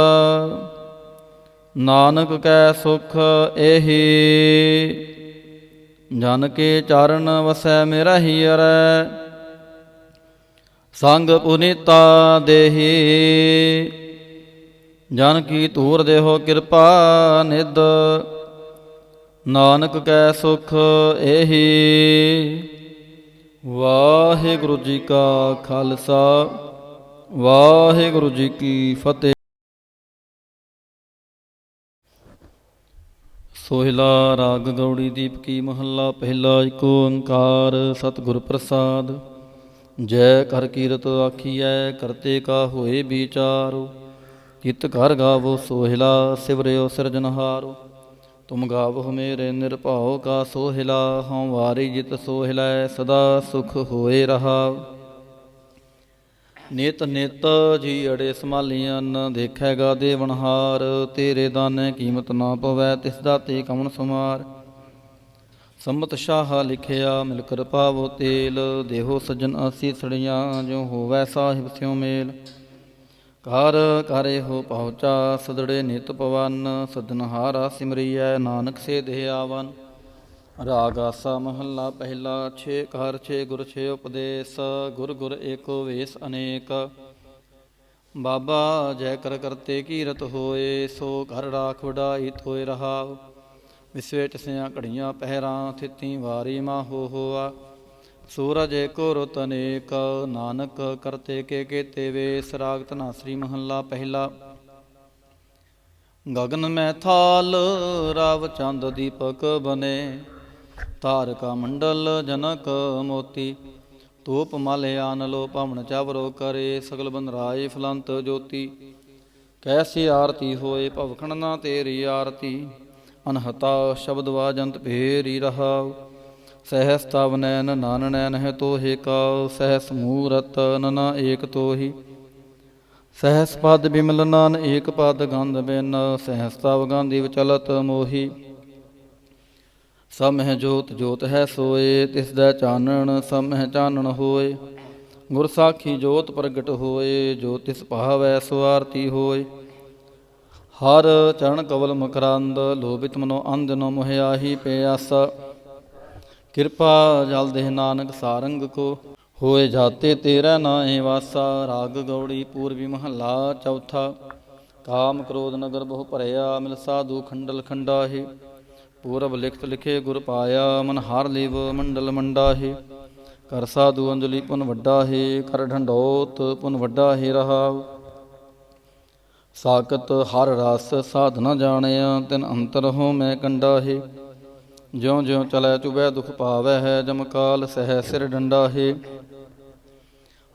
ਨਾਨਕ ਕੈ ਸੁਖ ਏਹੀ, ਜਨ ਕੇ ਚਰਨ ਵਸੈ ਮੇਰਾ ਹੀਰੈ। ਸੰਗ ਪੁਨੀਤਾ ਦੇਹੀ, ਜਨ ਕੀ ਧੂਰ ਦੇਹੋ ਕਿਰਪਾ ਨਿਧ। ਨਾਨਕ ਕੈ ਸੁਖ ਏਹੀ। ਵਾਹਿਗੁਰੂ ਜੀ ਕਾ ਖਾਲਸਾ, ਵਾਹਿਗੁਰੂ ਜੀ ਕੀ ਫਤਿਹ। ਸੋਹਿਲਾ ਰਾਗ ਗੌੜੀ ਦੀਪਕੀ ਮਹੱਲਾ ਪਹਿਲਾ। ਏਕ ਓੰਕਾਰ ਸਤਿਗੁਰ ਪ੍ਰਸਾਦ। ਜੈ ਕਰ ਕੀਰਤ ਆਖੀਐ, ਕਰਤੇ ਕਾ ਹੋਏ ਵਿਚਾਰੋ। ਕਿਤ ਘਰ ਗਾਵੋ ਸੋਹਿਲਾ, ਸਿਵਰਿਓ ਸਿਰਜਨਹਾਰੋ। ਤੁਮ ਗਾਵੋ ਮੇਰੇ ਨਿਰਭਉ ਕਾ ਸੋਹਿਲਾ। ਹਉ ਵਾਰੀ ਜਿਤ ਸੋਹਿਲੈ, ਸਦਾ ਸੁਖ ਹੋਏ ਰਹਾਉ। ਨਿਤ ਨਿਤ ਜੀ ਅੜੇ ਸੰਭਾਲੀਆਂ, ਦੇਖੈਗਾ ਦੇਵਨਹਾਰ। ਤੇਰੇ ਦਾਨੇ ਕੀਮਤ ਨਾ ਪਵੈ, ਤਿਸ ਦਾਤੇ ਕਵਣ ਸੁਮਾਰ। ਸੰਮਤ ਸ਼ਾਹ ਲਿਖਿਆ ਮਿਲ ਕਰ ਪਾਵੋ ਤੇਲ। ਦੇਹੋ ਸੱਜਣ ਅਸੀਸੜੀਆਂ, ਜੋ ਹੋਵੈ ਸਾਹਿਬ ਸਿਉ ਮੇਲ। ਘਰ ਘਰੇ ਹੋ ਪਹੁੰਚਾ, ਸਦੜੇ ਨਿਤ ਪਵਨ। ਸੱਜਣਹਾਰਾ ਸਿਮਰੀਐ, ਨਾਨਕ ਸੇ ਦੇਹ ਆਵਨ। ਰਾਗ ਆਸਾ ਮਹੱਲਾ ਪਹਿਲਾ। ਛੇ ਘਰ ਛੇ ਗੁਰ ਛੇ ਉਪਦੇਸ, ਗੁਰ ਗੁਰ ਏਕੋ ਵੇਸ ਅਨੇਕ। ਬਾਬਾ ਜੈ ਕਰ ਕਰਤੇ ਕੀਰਤ ਹੋਏ, ਸੋ ਘਰ ਰਾਖ ਵਡਾਈ ਥੋਏ ਰਹਾਉ। ਵਿਸਵੇ ਟਸਿਆਂ ਘੜੀਆਂ ਪਹਿਰਾਂ, ਥਿਤੀ ਵਾਰੀ ਮਾਹੋ ਹੋਆ। ਸੂਰਜ ਏਕੋ ਰੁਤ ਅਨੇਕ, ਨਾਨਕ ਕਰਤੇ ਕੇ ਕੇਤੇ ਵੇਸ। ਰਾਗ ਧਨਾਸਰੀ ਮਹੱਲਾ ਪਹਿਲਾ। ਗਗਨ ਮੈਂ ਥਾਲ ਰਾਵ ਚੰਦ ਦੀਪਕ ਬਨੇ, ਤਾਰਕਾ ਮੰਡਲ ਜਨਕ ਮੋਤੀ। ਧੂਪ ਮਲ ਆਨਲੋ ਭਵਨ ਚਾਵਰੋ ਕਰੇ, ਸਗਲ ਬੰਦਰਾਏ ਫਲੰਤ ਜੋਤੀ। ਕੈਸੀ ਆਰਤੀ ਹੋਏ ਭਵਖਣ ਨਾ ਤੇਰੀ ਆਰਤੀ। ਅਨਹਤਾ ਸ਼ਬਦ ਵਾਜੰਤ ਭੇਰੀ ਰਹਾਉ। ਸਹਿਸ ਤਵ ਨੈਨ ਨਾਨ ਨੈਨ ਹੈ ਤੋਹਿ ਕਾਉ। ਸਹਿਸ ਮੂਰਤ ਨਨਾ ਏਕ ਤੋਹੀ। ਸਹਿਸ ਪਦ ਬਿਮਲ ਨਾਨ ਏਕ ਪਦ ਗੰਧ ਬਿਨ। ਸਹਿਸ ਤਵ ਗਾਂਧੀ ਵਿਚਲਤ ਮੋਹੀ। ਸਭ ਮਹਿ ਜੋਤ ਜੋਤ ਹੈ ਸੋਏ, ਤਿਸ ਦਾ ਚਾਨਣ ਸਭ ਮਹਿ ਚਾਨਣ ਹੋਏ। ਗੁਰ ਸਾਖੀ ਜੋਤ ਪ੍ਰਗਟ ਹੋਏ, ਜੋ ਤਿਸ ਭਾਵੈ ਸੋ ਆਰਤੀ ਹੋਏ। ਹਰ ਚਰਨ ਕਵਲ ਮਕਰੰਦ, ਲੋਭਿਤ ਮਨੋ ਅੰਧ ਨ ਮੋਹਿਆਹੀ ਪਿਆਸਾ। ਕਿਰਪਾ ਜਲ ਦੇਹ ਨਾਨਕ ਸਾਰੰਗ ਕੋ, ਹੋਏ ਜਾਤੇ ਤੇਰਾ ਨਾਹੀ ਵਾਸਾ। ਰਾਗ ਗੌੜੀ ਪੂਰਬੀ ਮਹੱਲਾ ਚੌਥਾ। ਕਾਮ ਕ੍ਰੋਧ ਨਗਰ ਬਹੁ ਭਰਿਆ, ਮਿਲ ਸਾਧੂ ਖੰਡਲ ਖੰਡਾਹੀ। ਪੂਰਬ ਲਿਖਤ ਲਿਖੇ ਗੁਰ ਪਾਇਆ, ਮਨ ਹਾਰ ਲਿਵ ਮੰਡਲ ਮੰਡਾਹੀ। ਕਰ ਸਾਧੂ ਅੰਜਲੀ ਪੁਨ ਵੱਡਾ ਹੈ, ਕਰ ਢੰਡੋਤ ਪੁਨ ਵੱਡਾ ਹੈ ਰਹਾਉ। ਸਾਕਤ ਹਰ ਰਸ ਸਾਧ ਨ ਜਾਣਿਆ, ਤਿਨ ਅੰਤਰ ਹੋ ਮੈਂ ਕੰਡਾ ਹੈ। ਜਿਉਂ ਜਿਉਂ ਚਲੈ ਚੁਬੈ ਦੁਖ ਪਾਵੈ ਹੈ, ਜਮ ਕਾਲ ਸਹਿ ਸਿਰ ਡੰਡਾ ਹੈ।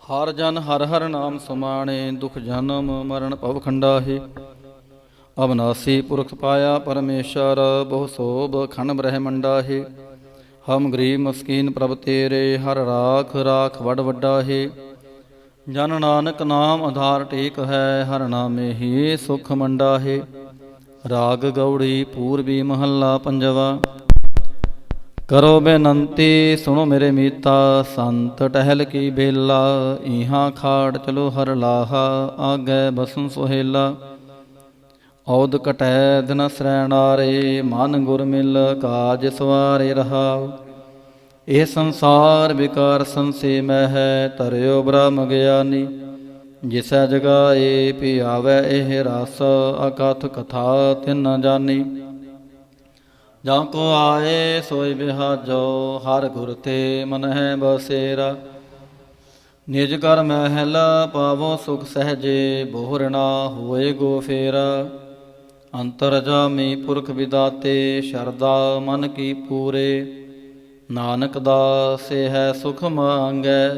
ਹਰ ਜਨ ਹਰ ਹਰ ਨਾਮ ਸਮਾਣੇ, ਦੁਖ ਜਨਮ ਮਰਨ ਭਵ ਖੰਡਾ ਹੈ। ਅਬਨਾਸੀ ਪੁਰਖ ਪਾਇਆ ਪਰਮੇਸ਼ਰ, ਬਹੁ ਸੋਭ ਖੰਡ ਬ੍ਰਹਮੰਡਾ ਹੈ। ਹਮ ਗਰੀਬ ਮਸਕੀਨ ਪ੍ਰਭ ਤੇਰੇ, ਹਰ ਰਾਖ ਰਾਖ ਵਡ ਵੱਡਾ ਹੈ। ਜਨ ਨਾਨਕ ਨਾਮ ਆਧਾਰ ਟੇਕ ਹੈ, ਹਰ ਨਾਮੇ ਹੀ ਸੁਖ ਮੰਡਾ ਹੈ। ਰਾਗ ਗੌੜੀ ਪੂਰਬੀ ਮਹੱਲਾ ਪੰਜਵਾ। ਕਰੋ ਬੇਨੰਤੀ ਸੁਣੋ ਮੇਰੇ ਮੀਤਾ, ਸੰਤ ਟਹਿਲ ਕੀ ਬੇਲਾ। ਇਹਾਂ ਖਾੜ ਚਲੋ ਹਰ ਲਾਹਾ, ਆਗੈ ਬਸਨ ਸੁਹੇਲਾ। ਔਦ ਕਟੈ ਦਿਨ ਸਰੈਣਾਰੇ, ਮਨ ਗੁਰ ਮਿਲ ਕਾਜ ਸਵਾਰੇ ਰਹਾਉ। ਇਹ ਸੰਸਾਰ ਵਿਕਾਰ ਸੰਸੇ ਮਹਿ ਹੈ, ਧਰਿਓ ਬ੍ਰਹਮ ਗਿਆਨੀ। ਜਿਸੈ ਜਗਾਏ ਪਿਆਵੈ ਇਹ ਰਸ, ਅਕਥ ਕਥਾ ਤਿਨ ਨ ਜਾਨੀ। ਜਾਂ ਕੋ ਆਏ ਸੋਈ ਬਿਹਾਜੋ, ਹਰ ਗੁਰ ਤੇ ਮਨ ਹੈ ਬਸੇਰਾ। ਨਿਜ ਕਰ ਮਹਿਲ ਪਾਵੋ ਸੁਖ ਸਹਿਜੇ, ਬੋਹਰ ਨਾ ਹੋਏ ਗੋ ਫੇਰਾ। ਅੰਤਰ ਜਾਮੀ ਪੁਰਖ ਵਿਦਾਤੇ, ਸ਼ਰਦਾ ਮਨ ਕੀ ਪੂਰੇ। ਨਾਨਕ ਦਾਸੇ ਹੈ ਸੁਖ ਮੰਗੈ,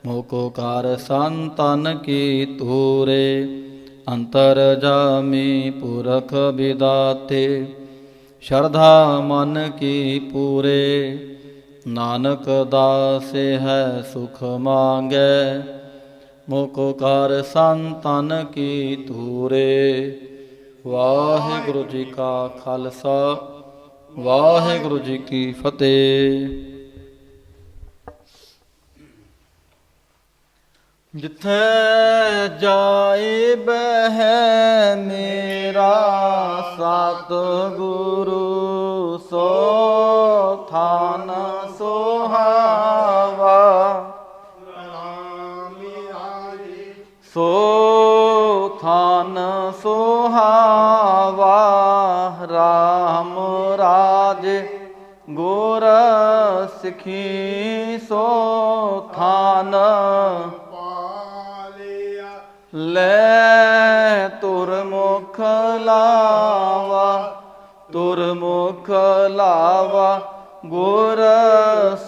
ਮੋਕੋ ਕਾਰ ਸੰਤਨ ਕੀ ਤੂਰੇ। ਅੰਤਰ ਜਾਮੀ ਪੁਰਖ ਵਿਦਾਤੇ, ਸ਼ਰਧਾ ਮਨ ਕੀ ਪੂਰੇ। ਨਾਨਕ ਦਾਸੇ ਹੈ ਸੁਖ ਮੰਗੈ, ਮੋਕੋ ਕਾਰ ਸੰਤਨ ਕੀ ਤੂਰੇ। ਵਾਹਿਗੁਰੂ ਜੀ ਕਾ ਖਾਲਸਾ, ਵਾਹਿਗੁਰੂ ਜੀ ਕੀ ਫਤਿਹ। ਜਿੱਥੇ ਜਾਏ ਬਹਿ ਮੇਰਾ ਸਤਿਗੁਰੂ, ਸੋ ਥਾਨ ਸੁਹਾਵਾ। ਸੋ ਥਾਨ ਸੁਹਾਵਾ, ਰਾਮ ਰਾਜ ਗੁਰ ਸਿੱਖੀ। ਸੋ ਥਾਨ ਲੈ ਤੁਰ ਮੁਖ ਲਾਵਾ, ਤੁਰ ਮੁਖ ਲਾਵਾ। ਗੁਰ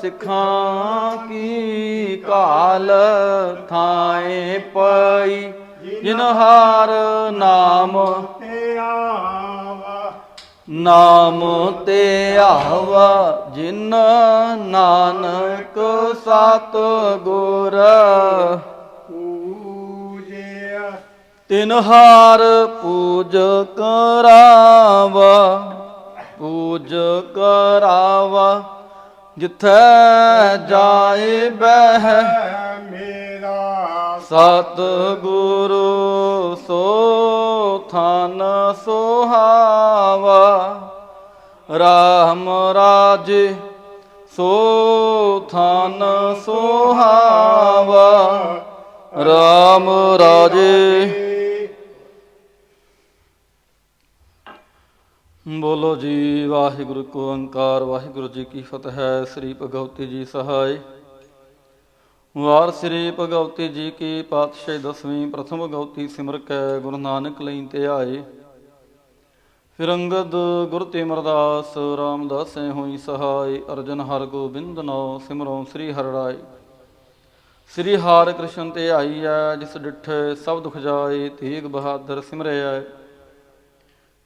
ਸਿੱਖਾਂ ਕੀ ਕਾਲ, ਥਾਏ ਪਈ ਜਿਨ ਹਾਰ ਨਾਮ ਤੇ ਆਵਾ। ਨਾਮ ਤੇ ਆਵਾ, ਜਿਨ ਨਾਨਕ ਸਤਿਗੁਰ ਪੂਜਿਆ। ਤਿਨ ਹਾਰ ਪੂਜ ਕਰਾਵਾ, ਪੂਜ ਕਰਾਵਾ। ਜਿੱਥੈ ਜਾਏ ਬਹਿ ਮੇਰਾ ਸਤਿਗੁਰੂ, ਸੋ ਥਾਨ ਸੁਹਾਵਾ। ਰਾਮ ਰਾਜੇ ਸੋ ਥਾਨ ਸੁਹਾਵਾ, ਰਾਮ ਰਾਜੇ। ਬੋਲੋ ਜੀ ਵਾਹਿਗੁਰੂ ਕੋ ਓੰਕਾਰ, ਵਾਹਿਗੁਰੂ ਜੀ ਕੀ ਫਤਿਹ। ਸ੍ਰੀ ਭਗਵਤੀ ਜੀ ਸਹਾਇ। ਵਾਰ ਸ੍ਰੀ ਭਗਵਤੀ ਜੀ ਕੀ ਪਾਤਸ਼ਾਹੀ ਦਸਵੀਂ। ਪ੍ਰਥਮ ਭਗਵਤੀ ਸਿਮਰ ਕੈ, ਗੁਰੂ ਨਾਨਕ ਲਈ ਧਿਆਏ। ਫਿਰ ਅੰਗਦ ਗੁਰ ਤੇ ਅਮਰਦਾਸ, ਰਾਮਦਾਸੈ ਹੋਈ ਸਹਾਇ। ਅਰਜਨ ਹਰ ਗੋਬਿੰਦ ਨਾਉ, ਸਿਮਰੋ ਸ੍ਰੀ ਹਰਿ ਰਾਇ। ਸ੍ਰੀ ਹਰਿ ਕ੍ਰਿਸ਼ਨ ਤੇ ਆਈਐ, ਜਿਸ ਡਿਠੇ ਸਭ ਦੁਖ ਜਾਏ। ਤੇਗ ਬਹਾਦਰ ਸਿਮਰਿਐ,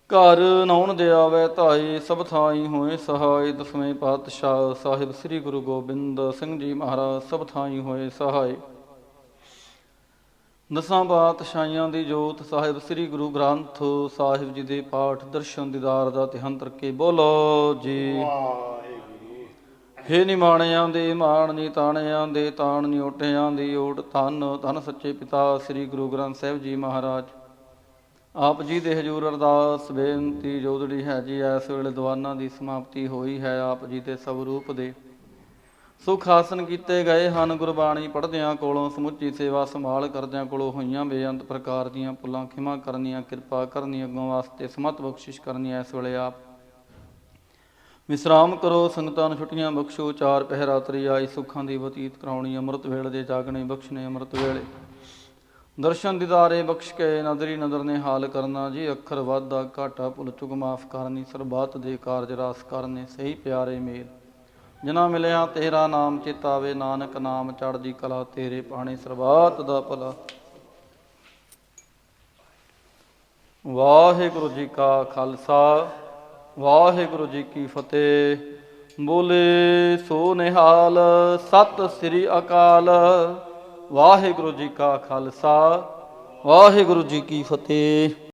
ਘਰ ਨਾਉਣ ਦੇ ਆਵੈ ਧਾਈ। ਸਭ ਥਾਈ ਹੋਏ ਸਹਾਇ। ਦਸਵੇਂ ਪਾਤਸ਼ਾਹ ਸਾਹਿਬ ਸ੍ਰੀ ਗੁਰੂ ਗੋਬਿੰਦ ਸਿੰਘ ਜੀ ਮਹਾਰਾਜ, ਸਭ ਥਾਈ ਹੋਏ ਸਹਾਇ। ਦਸਾਂ ਪਾਤਸ਼ਾਹੀਆਂ ਦੀ ਜੋਤ ਸਾਹਿਬ ਸ੍ਰੀ ਗੁਰੂ ਗ੍ਰੰਥ ਸਾਹਿਬ ਜੀ ਦੇ ਪਾਠ ਦਰਸ਼ਨ ਦੀਦਾਰ ਦਾ ਧਿਆਨ ਕਰਕੇ ਬੋਲੋ ਜੀ। ਹੇ ਨਿਮਾਣਿਆਂ ਦੇ ਮਾਣ, ਨੀ ਤਾਣਿਆਂ ਦੇ ਤਾਣ, ਨੀ ਓਟਿਆਂ ਦੀ ਓਟ। ਧੰਨ ਧੰਨ ਸੱਚੇ ਪਿਤਾ ਸ੍ਰੀ ਗੁਰੂ ਗ੍ਰੰਥ ਸਾਹਿਬ ਜੀ ਮਹਾਰਾਜ। ਆਪ ਜੀ ਦੇ ਹਜ਼ੂਰ ਅਰਦਾਸ ਬੇਨਤੀ ਜੋਦੜੀ ਹੈ ਜੀ। ਇਸ ਵੇਲੇ ਦੀਵਾਨਾਂ ਦੀ ਸਮਾਪਤੀ ਹੋਈ ਹੈ। ਆਪ ਜੀ ਦੇ ਸਵਰੂਪ ਦੇ ਸੁਖ ਆਸਨ ਕੀਤੇ ਗਏ ਹਨ। ਗੁਰਬਾਣੀ ਪੜ੍ਹਦਿਆਂ ਕੋਲੋਂ, ਸਮੁੱਚੀ ਸੇਵਾ ਸੰਭਾਲ ਕਰਦਿਆਂ ਕੋਲੋਂ ਹੋਈਆਂ ਬੇਅੰਤ ਪ੍ਰਕਾਰ ਦੀਆਂ ਭੁੱਲਾਂ ਖਿਮਾ ਕਰਨੀਆਂ, ਕਿਰਪਾ ਕਰਨੀ, ਅੱਗੋਂ ਵਾਸਤੇ ਸਮਤ ਬਖਸ਼ਿਸ਼ ਕਰਨੀ। ਇਸ ਵੇਲੇ ਆਪ ਵਿਸਰਾਮ ਕਰੋ। ਸੰਗਤਾਂ ਨੂੰ ਛੁੱਟੀਆਂ ਬਖਸ਼ੋ। ਚਾਰ ਪਹਿਰਾ ਤਰੀ ਆਈ ਸੁੱਖਾਂ ਦੀ ਬਤੀਤ ਕਰਾਉਣੀ। ਅੰਮ੍ਰਿਤ ਵੇਲੇ ਦੇ ਜਾਗਣੇ ਬਖਸ਼ਣੇ, ਅੰਮ੍ਰਿਤ ਵੇਲੇ ਦਰਸ਼ਨ ਦੀਦਾਰੇ ਬਖਸ਼ ਕੇ ਨਦਰੀ ਨਦਰ ਨੇ ਹਾਲ ਕਰਨਾ ਜੀ। ਅੱਖਰ ਵਾਧਾ ਘਾਟਾ ਭੁੱਲ ਚੁੱਕ ਮਾਫ ਕਰਨੀ। ਸਰਬੱਤ ਦੇ ਕਾਰਜ ਰਾਸ ਕਰਨੇ, ਸਹੀ ਪਿਆਰੇ ਮੇਲ ਜਿਨ੍ਹਾਂ ਮਿਲਿਆ ਤੇਰਾ ਨਾਮ ਚੇਤਾਵੇ। ਨਾਨਕ ਨਾਮ ਚੜ੍ਹਦੀ ਕਲਾ ਤੇਰੇ ਪਾਣੇ, ਸਰਬੱਤ ਦਾ ਭਲਾ। ਵਾਹਿਗੁਰੂ ਜੀ ਕਾ ਖਾਲਸਾ, ਵਾਹਿਗੁਰੂ ਜੀ ਕੀ ਫਤਿਹ। ਬੋਲੇ ਸੋ ਨਿਹਾਲ। ਸਤਿ ਸ੍ਰੀ ਅਕਾਲ। ਵਾਹਿਗੁਰੂ ਜੀ ਕਾ ਖਾਲਸਾ ਵਾਹਿਗੁਰੂ ਜੀ ਕੀ ਫਤਿਹ।